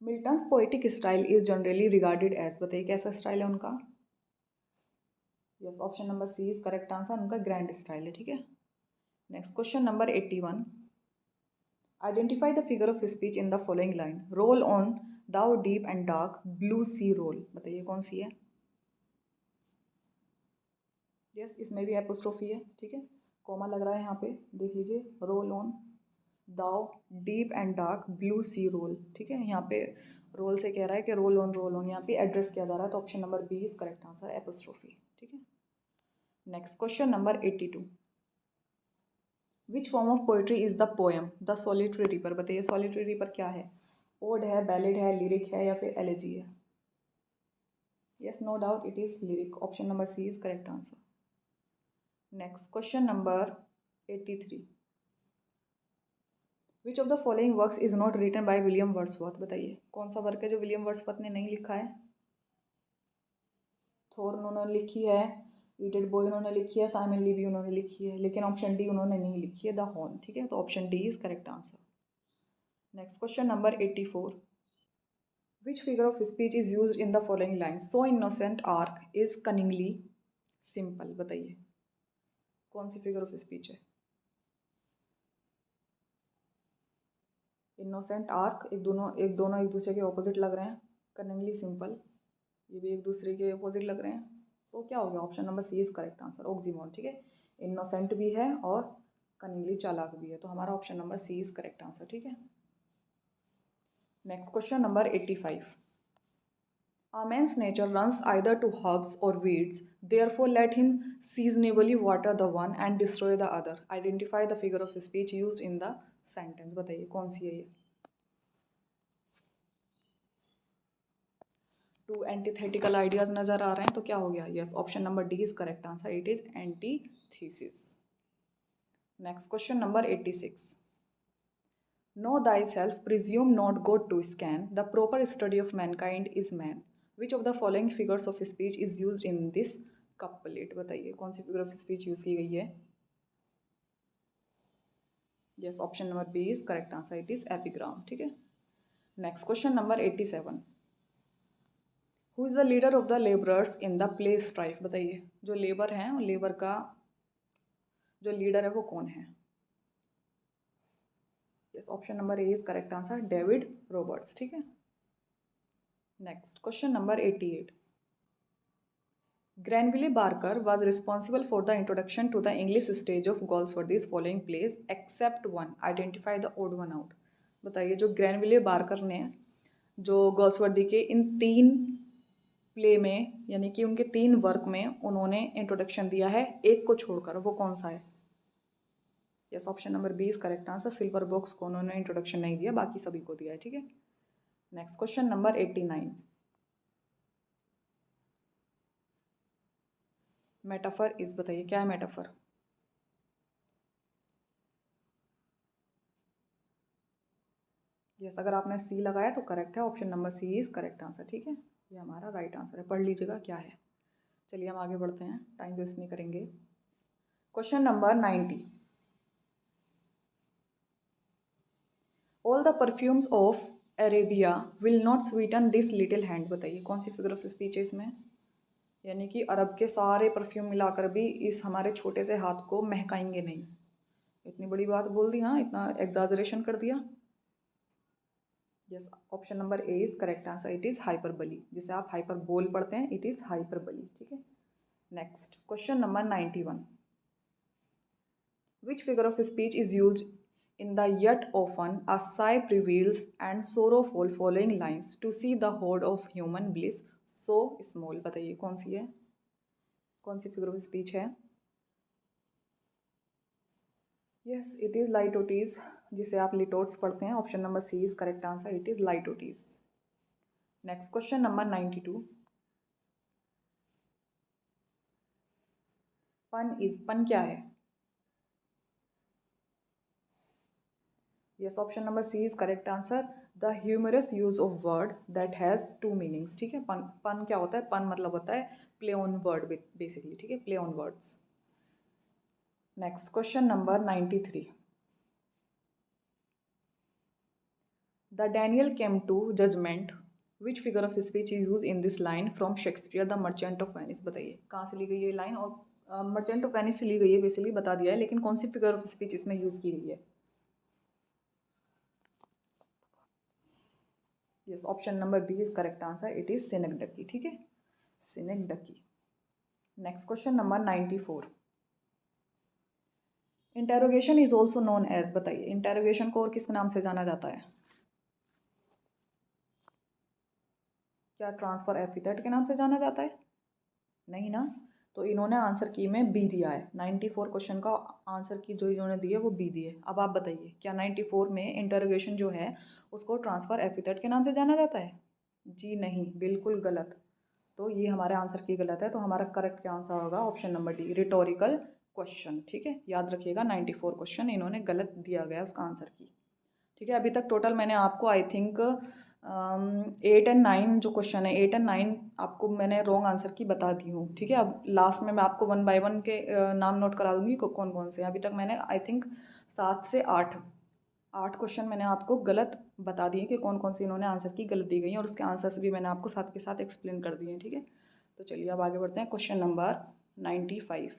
Milton's poetic style is generally regarded as. बताइए कैसा स्टाइल है उनका। Yes, option number C is correct answer, उनका ग्रैंड स्टाइल है। ठीक है, next question number 81। Identify the figure of speech in the following line. Roll on thou deep and dark blue sea roll, बताइए कौन सी है। यस, इसमें भी एपोस्ट्रोफी है, ठीक है, कॉमा लग रहा है यहाँ पे, देख लीजिए। Roll on thou deep and dark blue sea roll, ठीक है, यहाँ पे रोल से कह रहा है कि रोल ऑन यहाँ पे एड्रेस किया जा रहा है, तो option number B is correct answer, apostrophe, ठीक है। Next question number 82। Which form of poetry is the poem the solitary reaper, बताइए सॉलिटरी रीपर क्या है। ओड है, बैलेड है, लिरिक है या फिर एलेजी है। Yes, no doubt it is lyric, option number C is correct answer. Next question number 83। Which of the following works is not written by William Wordsworth, बताइए कौन सा वर्क है जो विलियम वर्ड्सवर्थ ने नहीं लिखा है। थोर उन्होंने लिखी है, ईडिथ बॉय उन्होंने लिखी है, साइमन ली भी उन्होंने लिखी है, लेकिन ऑप्शन डी उन्होंने नहीं लिखी है, द हॉर्न, ठीक है, तो option D is correct answer. Next question number 84। Which figure of speech is use in the following line. So innocent arc is cunningly simple, बताइए कौन सी फिगर ऑफ स्पीच है। इनोसेंट आर्क, एक दोनों एक दूसरे के ऑपोजिट लग रहे हैं, कनिंगली सिंपल ये भी एक दूसरे के ऑपोजिट लग रहे हैं, तो क्या हो गया, option number C is correct answer, oxymoron, ठीक है, इनोसेंट भी है और कनिंगली चालाक भी है, तो हमारा option number C is correct answer, ठीक है। Next question number 85। A man's nature runs either to herbs or weeds, therefore let him seasonably water the one and destroy the other. Identify the figure of speech used in the sentence, बताइए कौन सी है ये। To antithetical ideas नजर आ रहे हैं, तो क्या हो गया, yes, option number D is correct answer, it is antithesis. Next question number 86। Know thyself, presume not God to scan. The proper study of mankind is man. Which of the following figures of speech is used in this couplet, बताइए कौन सी figure of speech use की गई है। Yes, option number B is correct answer, it is epigram, ठीक है। Next question number 87। Who is the leader of the labourers in the play Strife, बताइए जो लेबर हैं, लेबर का जो लीडर है वो कौन है। Yes, option number A is correct answer, David Roberts, ठीक है। Next question number 88। Granville Barker was responsible for the introduction to the English stage of Galsworthy's following plays except one. Identify the odd one out. बताइए जो ग्रैनविले Barker ने जो Galsworthy के इन 3 play में यानी कि उनके 3 वर्क में उन्होंने इंट्रोडक्शन दिया है, एक को छोड़कर, वो कौन सा है। Yes, option number B is correct answer, silver box को उन्होंने इंट्रोडक्शन नहीं दिया, बाकी सभी को दिया है, ठीक है। Next question number 89। Metaphor is, बताइए क्या है मेटाफर। यस, अगर आपने सी लगाया तो करेक्ट है, option number C is correct answer, ठीक है, ये हमारा राइट आंसर है, पढ़ लीजिएगा क्या है। चलिए हम आगे बढ़ते हैं, टाइम वेस्ट नहीं करेंगे। Question number 90। All the perfumes of Arabia will not Sutton this little hand, बताइए कौन सी फिगर ऑफ स्पीच है इसमें। यानी कि अरब के सारे परफ्यूम मिलाकर भी इस हमारे छोटे से हाथ को महकाएंगे नहीं, इतनी बड़ी बात बोल दी, हाँ इतना एग्जाजरेशन कर दिया। Yes, option number A is correct answer, it is hyperbole, जिसे आप हाइपरबोल पढ़ते हैं, इट इज हाइपरबली, ठीक है। Next question number 91। Which figure of speech is use in the yet often a sigh prevails and sorrowful following lines to see the hoard of human bliss so small, बताइए कौन सी है, कौन सी figure of speech है। Yes, it is litotes, जिसे आप litotes पढ़ते हैं, option number C is correct answer, it is litotes. Next question number 92। Pun क्या है। Yes, option number C is correct answer, the humorous use of word that has 2 meanings, ठीक है। पन क्या होता है, पन मतलब होता है प्ले ऑन वर्ड बेसिकली, ठीक है, play on words. Next question number 93। The Daniel came to judgement, which figure of speech is use in this line from Shakespeare the Merchant of Venice, बताइए कहाँ से ली गई है ये लाइन, और मर्चेंट ऑफ वेनिस से ली गई है बेसिकली, बता दिया है, लेकिन कौन सी फिगर ऑफ स्पीच इसमें यूज़ की गई है। Yes, option number B is correct answer, it is synecdoche. ठीक है, synecdoche. Next question number 94। Interrogation is also known as, बताइए इंटेरोगेशन को और किस नाम से जाना जाता है? क्या ट्रांसफर एपिथेट के नाम से जाना जाता है? नहीं ना। तो इन्होंने आंसर की में बी दिया है। 94 क्वेश्चन का आंसर की जो इन्होंने दी है वो बी दी है। अब आप बताइए क्या 94 में इंटरोगेशन जो है उसको ट्रांसफर एपिथेट के नाम से जाना जाता है? जी नहीं, बिल्कुल गलत। तो ये हमारे आंसर की गलत है। तो हमारा करेक्ट क्या आंसर होगा? Option number D, rhetorical question. ठीक है, याद रखिएगा 94 क्वेश्चन इन्होंने गलत दिया गया उसका आंसर की। ठीक है, अभी तक टोटल मैंने आपको आई थिंक 8 एंड 9 जो क्वेश्चन है 8 एंड 9 आपको मैंने रॉन्ग आंसर की बता दी हूँ। ठीक है, अब लास्ट में मैं आपको 1 बाय 1 के नाम नोट करा दूंगी कौन कौन से। अभी तक मैंने आई थिंक 7 से 8 क्वेश्चन मैंने आपको गलत बता दिए कि कौन कौन से इन्होंने आंसर की गलत दी गई हैं, और उसके आंसर्स भी मैंने आपको साथ के साथ एक्सप्लेन कर दिए हैं। ठीक है, तो चलिए अब आगे बढ़ते हैं। Question number 95।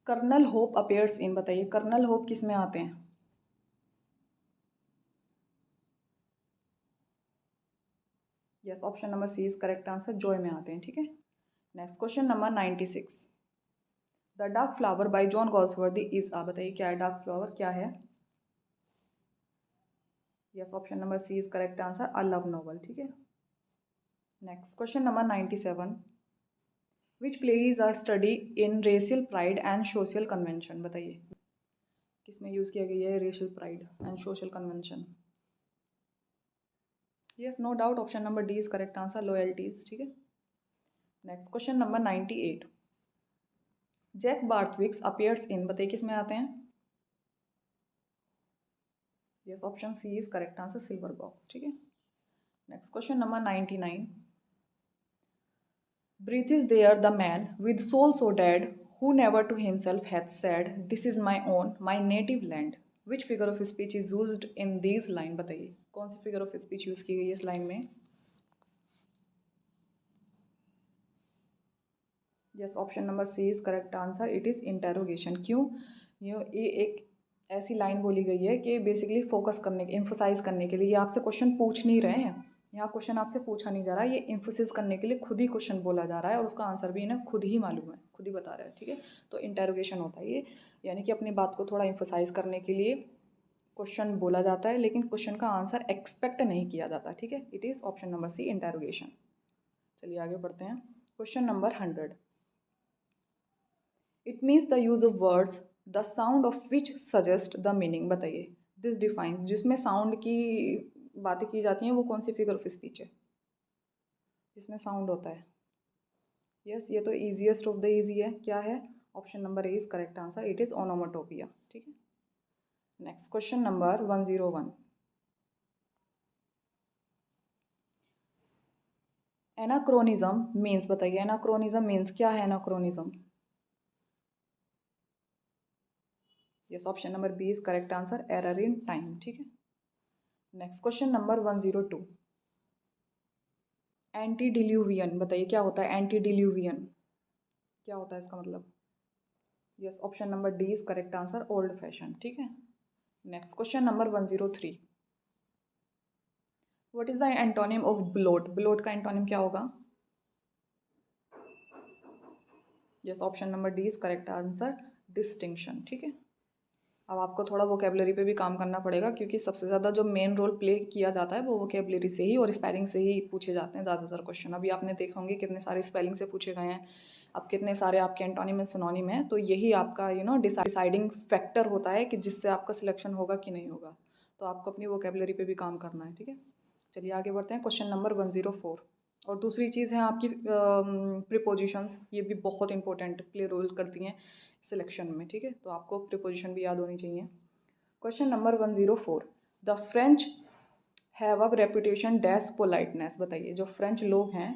Colonel Hope appears in, बताइए कर्नल होप किस में आते हैं? Yes, option number C is correct answer, Joy में आते हैं। ठीक है, next question number 96। The dark flower by John Galsworthy is a, बताइए क्या है डार्क फ्लावर, क्या है? Yes, option number C is correct answer, a love novel. ठीक है, next question number 97। Which play is a study in racial pride and social convention, बताइए किसमें यूज किया गया है racial pride and social convention? Yes, no doubt, option number D is correct answer, Loyalties. ठीक है, next question number 98। Jack Barthwick's appears in, बताइए किस में आते हैं? Yes, option C is correct answer, silver Box. ठीक है, next question number 99। Breathe is there the man with soul so dead who never to himself hath said this is my own my native land, which figure of speech is used in these line, बताइए कौन सी figure of speech use की गई है इस line में? Yes, option number C is correct answer, it is interrogation. क्यों? ये एक ऐसी लाइन बोली गई है कि बेसिकली फोकस करने के, एम्फोसाइज करने के लिए, ये आपसे क्वेश्चन पूछ नहीं रहे हैं, यहाँ क्वेश्चन आपसे पूछा नहीं जा रहा है, ये एम्फोसिस करने के लिए खुद ही क्वेश्चन बोला जा रहा है और उसका आंसर भी इन्हें खुद ही मालूम है, खुद ही बता रहा है। ठीक है, तो इंटेरोगेशन होता है ये, यानी कि अपनी बात को थोड़ा एम्फोसाइज करने के लिए क्वेश्चन बोला जाता है लेकिन क्वेश्चन का आंसर एक्सपेक्ट नहीं किया जाता। ठीक है, it is option number C, interrogation. चलिए आगे बढ़ते हैं। Question number 100। It means the use of words the sound of which suggest the meaning, बताइए दिस डिफाइन, जिसमें साउंड की बातें की जाती हैं वो कौन सी फिगर ऑफ स्पीच है जिसमें साउंड होता है? यस, ये तो ईजिएस्ट ऑफ द ईजी है, क्या है? Option number A is correct answer, it is onomatopoeia. ठीक है, next question number 101। Anachronism means, बताइए एनाक्रोनिज्म मीन्स क्या है? Anachronism, yes, option number B is correct answer, error in time. ठीक है, next question number 102। Antediluvian, बताइए क्या होता है एंटी डिल्यूवियन, क्या होता है इसका मतलब? Yes, option number D is correct answer, old fashion. ठीक है, next question number 103। What is the antonym of bloat, bloat का एंटोनिम क्या होगा? Yes, option number D is correct answer, distinction. ठीक है, अब आपको थोड़ा वोकेबलरी पे भी काम करना पड़ेगा क्योंकि सबसे ज़्यादा जो मेन रोल प्ले किया जाता है वो वोकेबलरी से ही और स्पेलिंग से ही पूछे जाते हैं ज़्यादातर क्वेश्चन। अभी आपने देखे होंगे कितने सारे स्पेलिंग से पूछे गए हैं, अब कितने सारे आपके एंटोनिम एंड सिनोनिम है, तो यही आपका डिसाइडिंग फैक्टर होता है कि जिससे आपका सिलेक्शन होगा कि नहीं होगा। तो आपको अपनी वोकेबलरी पे भी काम करना है। ठीक है, चलिए आगे बढ़ते हैं। Question number 104। और दूसरी चीज़ है आपकी प्रीपोजिशंस, ये भी बहुत इंपॉर्टेंट प्ले रोल करती हैं सिलेक्शन में। ठीक है, तो आपको प्रीपोजिशन भी याद होनी चाहिए। Question number 104। The French have a reputation dash politeness, बताइए जो फ्रेंच लोग हैं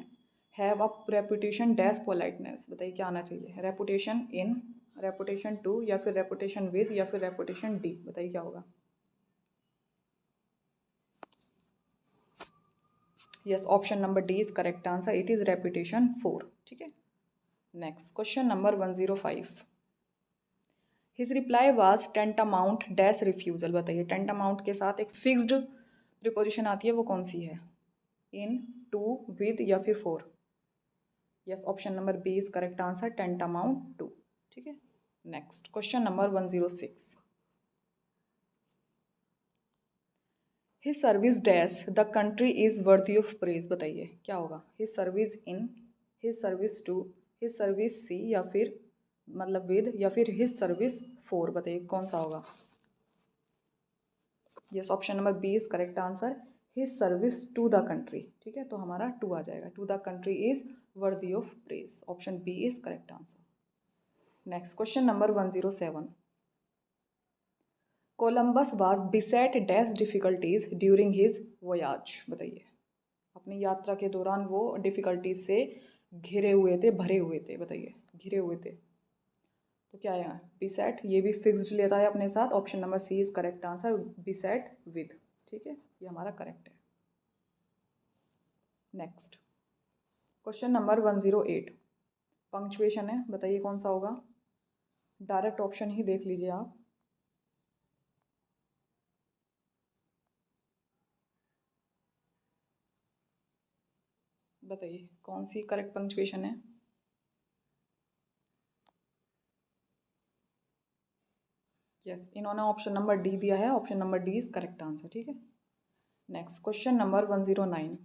have a reputation dash politeness, बताइए क्या आना चाहिए? रेपुटेशन इन, रेपुटेशन टू, या फिर रेपुटेशन विद, या फिर रेपुटेशन डी, बताइए क्या होगा? Yes, option number D is correct answer, it is reputation 4। ठीक है, next question number 105। His reply was tantamount dash refusal. बताइए टेंटामाउंट के साथ एक फिक्स्ड प्रीपोजिशन आती है, वो कौन सी है? इन, टू, विद या फिर for? Yes, option number B is correct answer, tantamount to. ठीक है, next question number 106। His service dash the country is worthy of praise. बताइए क्या होगा? His service in, his service to, his service C या फिर मतलब with या फिर हिज सर्विस फॉर? बताइए कौन सा होगा? Yes, option number B is correct answer, his service to the country. ठीक है, तो हमारा टू आ जाएगा, to the country is worthy of praise. Option B is correct answer. Next question number 107। Columbus was beset dash difficulties during his voyage. बताइए अपनी यात्रा के दौरान वो डिफिकल्टीज से घिरे हुए थे, भरे हुए थे। बताइए घिरे हुए थे तो क्या है? बिसेट, ये भी फिक्स्ड लेता है अपने साथ। Option number C is correct answer, beset with. ठीक है, ये हमारा करेक्ट है। Next question number 108। पंक्चुएशन है, बताइए कौन सा होगा? डायरेक्ट ऑप्शन ही देख लीजिए आप। बताइए कौन सी करेक्ट पंक्चुएशन है? यस, इन्होंने ऑप्शन नंबर डी दिया है, option number D is correct answer. ठीक है, next question number 109।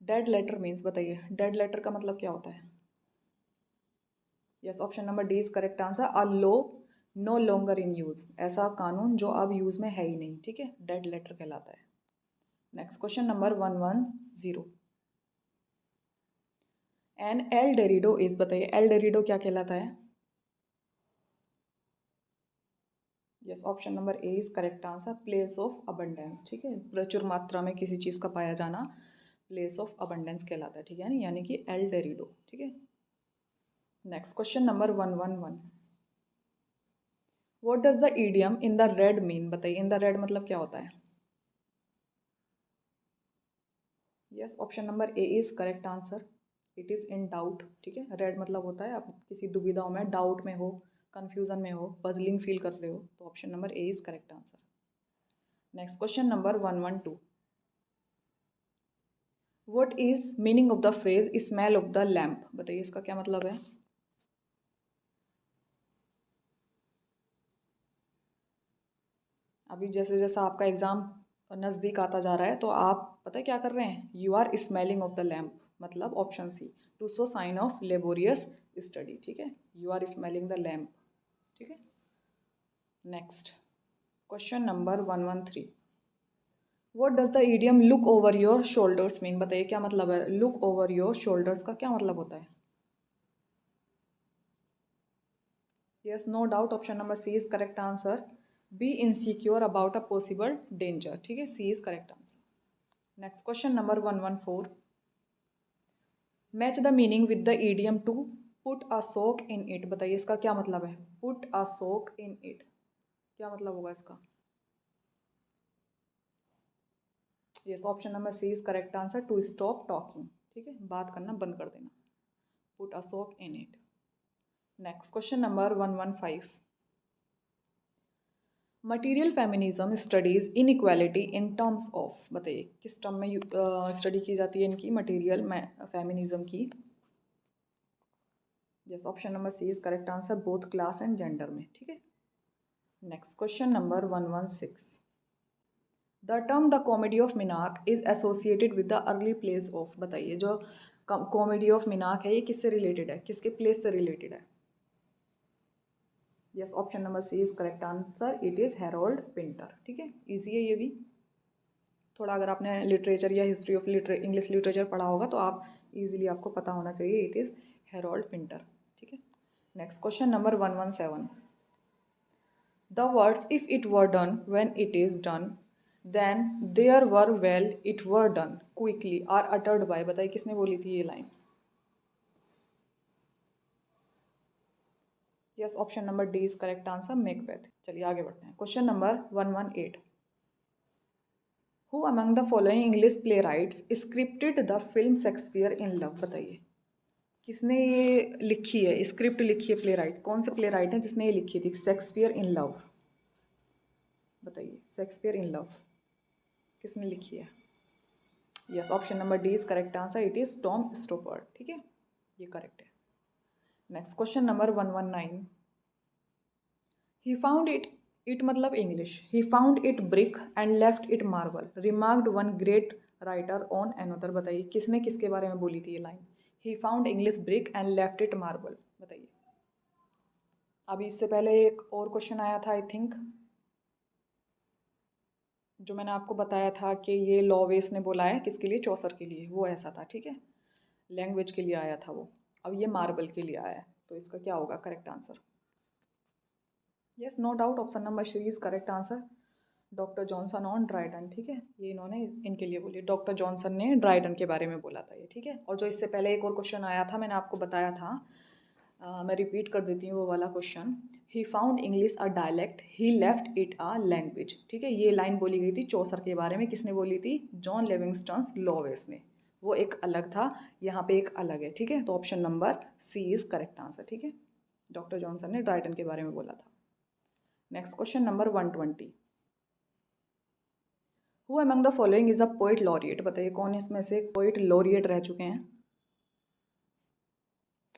Dead letter means, बताइए डेड लेटर का मतलब क्या होता है? Yes, option number D is correct answer, a law no longer in use. ऐसा कानून जो अब यूज में है ही नहीं। ठीक है, डेड लेटर कहलाता है। Next question number 110। An El Dorado is, बताइए एल डेरिडो क्या कहलाता है? Yes, option number A is correct answer, place of abundance. ठीक है, प्रचुर मात्रा में किसी चीज़ का पाया जाना प्लेस ऑफ अबंडेंस कहलाता है। ठीक है, यानी कि एल डेरिडो। ठीक है, next question number 111। What does the idiom in the red mean? बताइए इन द रेड मतलब क्या होता है? Yes, option number A is correct answer, it is in doubt. ठीक है, रेड मतलब होता है आप किसी दुविधा में, डाउट में हो, कंफ्यूजन में हो, पजलिंग फील कर रहे हो, तो option number A is correct answer. Next question number 112। What is meaning of the phrase smell of the lamp? बताइए इसका क्या मतलब है? अभी जैसे जैसा आपका एग्ज़ाम नज़दीक आता जा रहा है तो आप पता है क्या कर रहे हैं? You are smelling of the lamp, मतलब option C, to show sign of laborious study. ठीक है, you are smelling the lamp. ठीक है, next question number 113। What does the idiom look over your shoulders mean? बताइए क्या मतलब है look over your shoulders का? क्या मतलब होता है? Yes, no doubt, option number C is correct answer, be insecure about a possible danger. ठीक है, C is correct answer. Next question number 114। Match the meaning with the idiom to put a sock in it. बताइए इसका क्या मतलब है? Put a sock in it क्या मतलब होगा इसका? Yes, option number C is correct answer, to stop talking. ठीक है, बात करना बंद कर देना, put a sock in it. Next question number 115। Material feminism studies inequality in terms of. बताइए किस टर्म में स्टडी की जाती है इनकी, मटीरियल फेमिनिज्म की? Yes, option number C is correct answer, both class and gender में। ठीक है, next question number 116। The term the comedy of menace is associated with the early plays of. बताइए जो कॉमेडी ऑफ मिनाक है ये किससे related है, किसके प्लेस से रिलेटेड है? Yes, option number C is correct answer, it is Harold Pinter. ठीक है, ईजी है ये भी। थोड़ा अगर आपने लिटरेचर या हिस्ट्री ऑफ इंग्लिश लिटरेचर पढ़ा होगा तो आप इजीली आपको पता होना चाहिए, इट इज़ हेरोल्ड पिंटर। ठीक है, next question number 117। The words if it were done when it is done then there were well it were done quickly are uttered by. बताइए किसने बोली थी ये line? Yes, option number D is correct answer, Macbeth. चलिए आगे बढ़ते हैं, question number 118। Who among the following English playwrights scripted the film Shakespeare in love? बताइए किसने ये लिखी है, स्क्रिप्ट लिखी है प्ले राइट, कौन से प्ले राइट है जिसने ये लिखी थी? शेक्सपियर इन लव, बताइए शेक्सपियर इन लव किसने लिखी है? Yes, option number D is correct answer, it is Tom Stoppard. ठीक है, ये करेक्ट है। Next question number 119, he found it मतलब English, he found it brick and left it marble, remarked one great writer on another, बताइए किसने किसके बारे में बोली थी ये लाइन? He found English brick and left it marble, बताइए। अभी इससे पहले एक और क्वेश्चन आया था आई थिंक, जो मैंने आपको बताया था कि ये लॉवेस ने बोला है किसके लिए? चौसर के लिए, वो ऐसा था। ठीक है, लैंग्वेज के लिए आया था वो, अब ये मार्बल के लिए आया है, तो इसका क्या होगा correct answer? Yes, no doubt, option number C is correct answer, doctor Johnson on Dryden. ठीक है, ये इन्होंने इनके लिए बोली, डॉक्टर जॉनसन ने ड्राइडन के बारे में बोला था ये। ठीक है, और जो इससे पहले एक और क्वेश्चन आया था, मैंने आपको बताया था, मैं रिपीट कर देती हूँ वो वाला question, he found English a dialect, he left it a language. ठीक है, ये लाइन बोली गई थी चौसर के बारे में, किसने बोली थी? जॉन लिविंगस्टन लॉवेस ने, वो एक अलग था, यहाँ पे एक अलग है। ठीक है, तो option number C is correct answer. ठीक है, डॉक्टर जॉनसन ने ड्राइडन के बारे में बोला था। Next question number 120, who among the following is a poet laureate, बताइए कौन इसमें से पोइट लॉरिएट रह चुके हैं?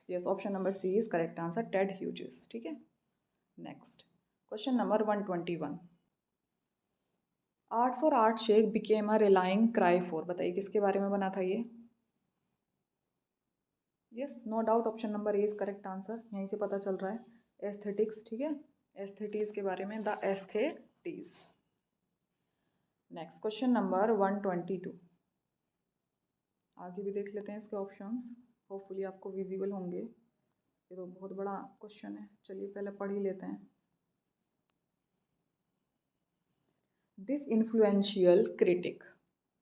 Yes, option number C is correct answer, Ted Hughes. ठीक है, next question number 121, art for art sake became a rallying cry for, बताइए किसके बारे में बना था ये? Yes, no doubt, option number A is correct answer, यहीं से पता चल रहा है, एस्थेटिक्स। ठीक है, एस्थेटिक्स के बारे में, the aesthetics. Next question number 122, आगे भी देख लेते हैं इसके ऑप्शंस, होपफुली आपको विजिबल होंगे, ये तो बहुत बड़ा क्वेश्चन है, चलिए पहले पढ़ ही लेते हैं। दिस इन्फ्लुएंशियल क्रिटिक,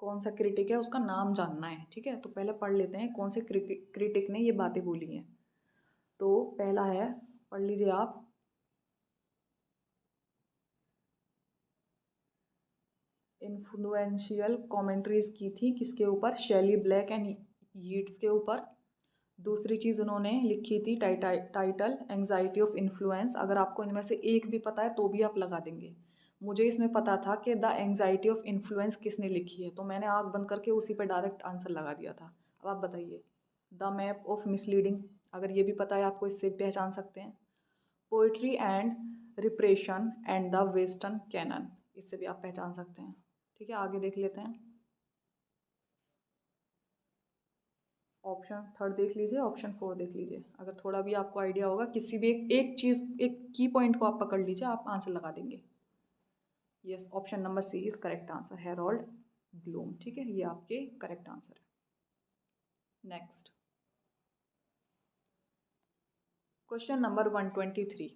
कौन सा क्रिटिक है उसका नाम जानना है। ठीक है, तो पहले पढ़ लेते हैं कौन से क्रिटिक ने ये बातें बोली हैं। तो पहला है, पढ़ लीजिए आप, इन्फ्लुएंशियल कमेंट्रीज की थी किसके ऊपर? शैली ब्लैक एंड यीट्स के ऊपर। दूसरी चीज़ उन्होंने लिखी थी टाइटल एंजाइटी ऑफ इन्फ्लुएंस, अगर आपको इनमें से एक भी पता है तो भी आप लगा देंगे। मुझे इसमें पता था कि द एंजाइटी ऑफ इन्फ्लुएंस किसने लिखी है, तो मैंने आँख बंद करके उसी पर डायरेक्ट आंसर लगा दिया था। अब आप बताइए, द मैप ऑफ मिसलीडिंग, अगर ये भी पता है आपको, इससे पहचान सकते हैं। Poetry and repression and the western canon, इससे भी आप पहचान सकते हैं। ठीक है, आगे देख लेते हैं, ऑप्शन थर्ड देख लीजिए, ऑप्शन फोर देख लीजिए, अगर थोड़ा भी आपको आइडिया होगा, किसी भी एक चीज़, एक की पॉइंट को आप पकड़ लीजिए, आप आंसर लगा देंगे। Yes, option number C is correct answer, Harold Bloom. ठीक है, ये आपके करेक्ट आंसर है। Next question number 123,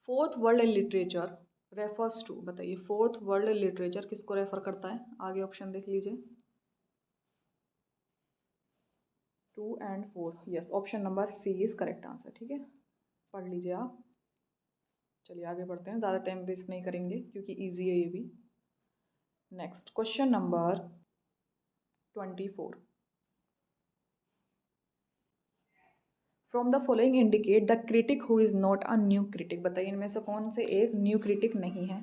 fourth world literature refers to, बताइए फोर्थ वर्ल्ड लिटरेचर किसको रेफर करता है? आगे ऑप्शन देख लीजिए, 2 and 4। Yes, option number C is correct answer. ठीक है, पढ़ लीजिए आप। चलिए आगे बढ़ते हैं, ज़्यादा टाइम वेस्ट नहीं करेंगे क्योंकि ईजी है ये भी। Next question number 24, from the following indicate the critic who is not a new critic, बताइए इनमें से कौन से एक न्यू क्रिटिक नहीं है?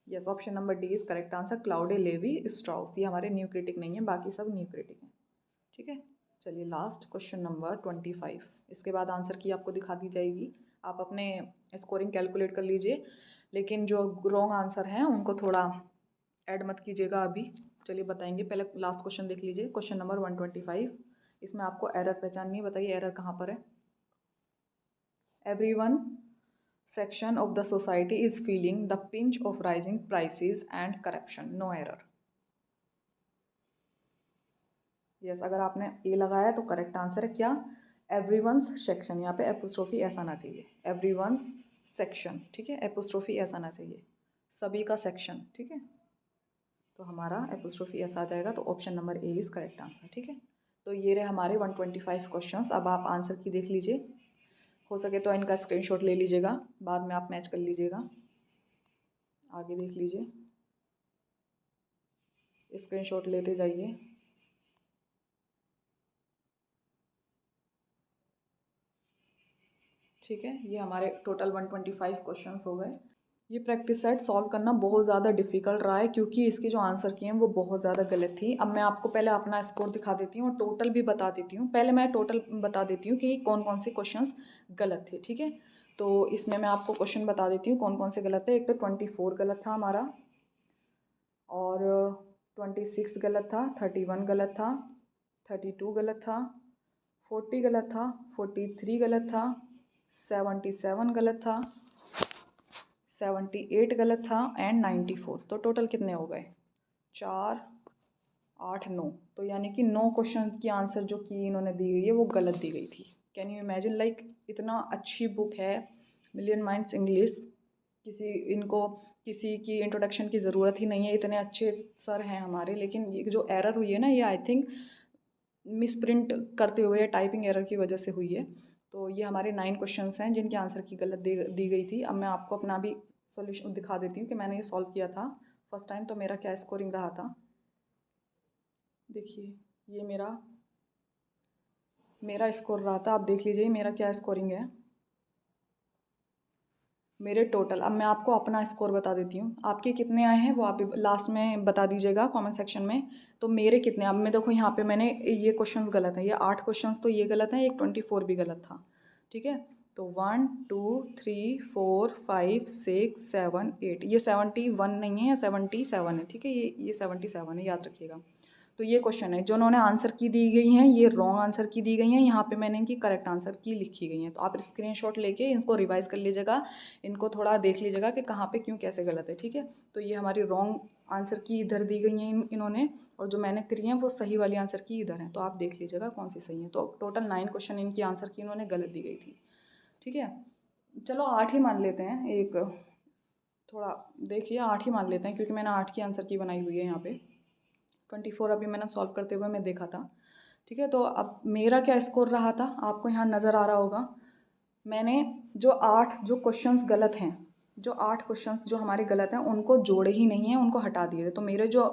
Yes, option number D is correct answer, Claude Levi Strauss, ये हमारे न्यू क्रिटिक नहीं है, बाकी सब न्यू क्रिटिक हैं। ठीक है, चलिए लास्ट क्वेश्चन नंबर 25, इसके बाद आंसर की आपको दिखा दी जाएगी, आप अपने स्कोरिंग कैलकुलेट कर लीजिए, लेकिन जो रॉन्ग आंसर हैं उनको थोड़ा ऐड मत कीजिएगा अभी। चलिए बताएंगे, पहले लास्ट क्वेश्चन देख लीजिए, क्वेश्चन नंबर 125, इसमें आपको एरर पहचाननी है, बताइए एरर कहाँ पर है? Everyone section of the society is feeling the pinch of rising prices and corruption, no error. yes, अगर आपने ए लगाया तो करेक्ट आंसर है क्या? एवरीवंस सेक्शन, यहाँ पे एपोस्ट्रोफी ऐसा आना चाहिए, एवरीवंस सेक्शन। ठीक है, एपोस्ट्रोफी ऐसा आना चाहिए, सभी का सेक्शन। ठीक है, तो हमारा एपोस्ट्रोफी ऐसा आ जाएगा, तो option number A is correct answer. ठीक है, तो ये रहे हमारे 125 क्वेश्चंस। अब आप आंसर की देख लीजिए, हो सके तो इनका स्क्रीनशॉट ले लीजिएगा, बाद में आप मैच कर लीजिएगा। आगे देख लीजिए, स्क्रीनशॉट लेते जाइए। ठीक है, ये हमारे टोटल 125 क्वेश्चंस हो गए। ये प्रैक्टिस सेट सॉल्व करना बहुत ज़्यादा डिफ़िकल्ट रहा है क्योंकि इसके जो आंसर किए हैं वो बहुत ज़्यादा गलत थी। अब मैं आपको पहले अपना स्कोर दिखा देती हूँ और टोटल भी बता देती हूँ। पहले मैं टोटल बता देती हूँ कि कौन कौन से क्वेश्चंस गलत थे, ठीक है। तो इसमें मैं आपको क्वेश्चन बता देती हूँ कौन कौन से गलत थे। एक तो 24 गलत था हमारा, और 26 गलत था, 31 गलत था, 32 गलत था, 40 गलत था, 43 गलत था, 77 गलत था, 78 गलत था एंड 94। तो टोटल कितने हो गए? 4, 8, 9। तो यानी कि 9 क्वेश्चन की आंसर जो की इन्होंने दी गई है वो गलत दी गई थी। कैन यू इमेजिन, लाइक इतना अच्छी बुक है मिलियन माइंड्स इंग्लिश, किसी की इंट्रोडक्शन की ज़रूरत ही नहीं है, इतने अच्छे सर हैं हमारे, लेकिन ये जो एरर हुई है ना, ये आई थिंक मिसप्रिंट करते हुए टाइपिंग एरर की वजह से हुई है। तो ये हमारे 9 क्वेश्चंस हैं जिनके आंसर की गलत दी गई थी। अब मैं आपको अपना भी सॉल्यूशन दिखा देती हूँ कि मैंने ये सॉल्व किया था फर्स्ट टाइम, तो मेरा क्या स्कोरिंग रहा था। देखिए, ये मेरा स्कोर रहा था, आप देख लीजिए मेरा क्या स्कोरिंग है। मेरे टोटल, अब मैं आपको अपना स्कोर बता देती हूँ, आपके कितने आए हैं वो आप लास्ट में बता दीजिएगा कमेंट सेक्शन में। तो मेरे कितने, अब मैं देखो यहाँ पे मैंने ये क्वेश्चंस गलत हैं, ये 8 क्वेश्चंस तो ये गलत हैं, एक 24 भी गलत था, ठीक है। तो 1 2 3 4 5 6 7 8, ये 71 नहीं है, या 77 है, ठीक है, ये 77 है, याद रखिएगा। तो ये क्वेश्चन है जो उन्होंने आंसर की दी गई हैं, ये रॉन्ग आंसर की दी गई हैं, यहाँ पे मैंने इनकी करेक्ट आंसर की लिखी गई हैं। तो आप स्क्रीनशॉट लेके इनको रिवाइज कर लीजिएगा, इनको थोड़ा देख लीजिएगा कि कहाँ पे क्यों कैसे गलत है, ठीक है। तो ये हमारी रॉन्ग आंसर की इधर दी गई हैं इन्होंने, और जो मैंने करी हैं वो सही वाली आंसर की इधर हैं। तो आप देख लीजिएगा कौन सी सही है। तो टोटल 9 क्वेश्चन इनकी आंसर की इन्होंने गलत दी गई थी, ठीक है। चलो 8 ही मान लेते हैं, एक थोड़ा देखिए 8 ही मान लेते हैं क्योंकि मैंने 8 की आंसर की बनाई हुई है यहाँ पे। 24 अभी मैंने सॉल्व करते हुए मैं देखा था, ठीक है। तो अब मेरा क्या स्कोर रहा था आपको यहाँ नज़र आ रहा होगा। मैंने जो 8 जो क्वेश्चंस गलत हैं, जो 8 क्वेश्चंस जो हमारे गलत हैं उनको जोड़े ही नहीं हैं, उनको हटा दिए थे। तो मेरे जो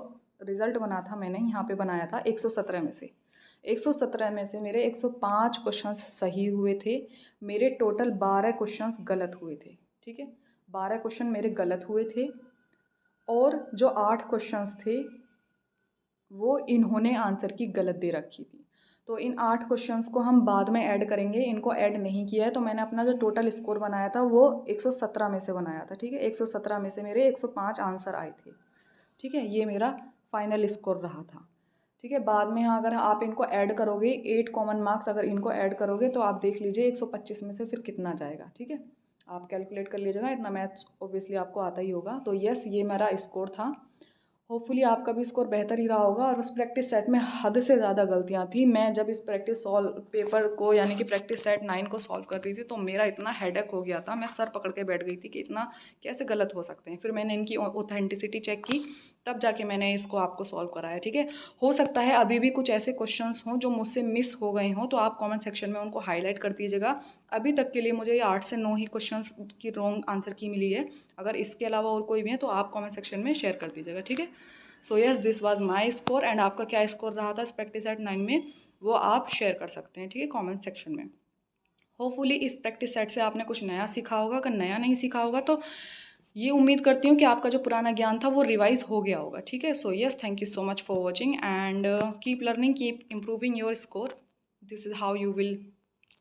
रिज़ल्ट बना था, मैंने यहाँ पे बनाया था 117 में से, 117 में से मेरे 105 क्वेश्चंस सही हुए थे, मेरे टोटल 12 क्वेश्चंस गलत हुए थे, ठीक है। 12 क्वेश्चन मेरे गलत हुए थे, और जो 8 क्वेश्चंस थे वो इन्होंने आंसर की गलत दे रखी थी। तो इन 8 क्वेश्चंस को हम बाद में ऐड करेंगे, इनको ऐड नहीं किया है। तो मैंने अपना जो टोटल स्कोर बनाया था वो 117 में से बनाया था, ठीक है। 117 में से मेरे 105 आंसर आए थे, ठीक है। ये मेरा फाइनल स्कोर रहा था, ठीक है। बाद में अगर आप इनको ऐड करोगे, 8 कॉमन मार्क्स अगर इनको ऐड करोगे तो आप देख लीजिए 125 में से फिर कितना जाएगा, ठीक है। आप कैलकुलेट कर लीजिएगा, इतना मैथ्स ऑब्वियसली आपको आता ही होगा। तो यस, ये मेरा स्कोर था। होपफुली आपका भी स्कोर बेहतर ही रहा होगा। और उस प्रैक्टिस सेट में हद से ज़्यादा गलतियाँ थी। मैं जब इस प्रैक्टिस सॉल्व पेपर को, यानी कि प्रैक्टिस सेट 9 को सॉल्व कर रही थी, तो मेरा इतना हेडेक हो गया था, मैं सर पकड़ के बैठ गई थी कि इतना कैसे गलत हो सकते हैं। फिर मैंने इनकी ऑथेंटिसिटी चेक की, तब जाके मैंने इसको आपको सॉल्व कराया, ठीक है। हो सकता है अभी भी कुछ ऐसे क्वेश्चंस हों जो मुझसे मिस हो गए हों, तो आप कमेंट सेक्शन में उनको हाईलाइट कर दीजिएगा। अभी तक के लिए मुझे ये 8 से 9 ही क्वेश्चंस की रॉन्ग आंसर की मिली है। अगर इसके अलावा और कोई भी है तो आप कमेंट सेक्शन में शेयर कर दीजिएगा, ठीक है। So yes, this was my score, and आपका क्या स्कोर रहा था इस प्रैक्टिस सेट 9 में, वो आप शेयर कर सकते हैं, ठीक है, कमेंट सेक्शन में। होपफुली इस प्रैक्टिस सेट से आपने कुछ नया सीखा होगा। अगर नया नहीं सीखा होगा तो ये उम्मीद करती हूँ कि आपका जो पुराना ज्ञान था वो रिवाइज हो गया होगा, ठीक है। So yes, thank you so much for watching, and keep learning, keep improving your score. This is how you will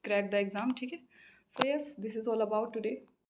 crack the exam, ठीक है। So yes, this is all about today.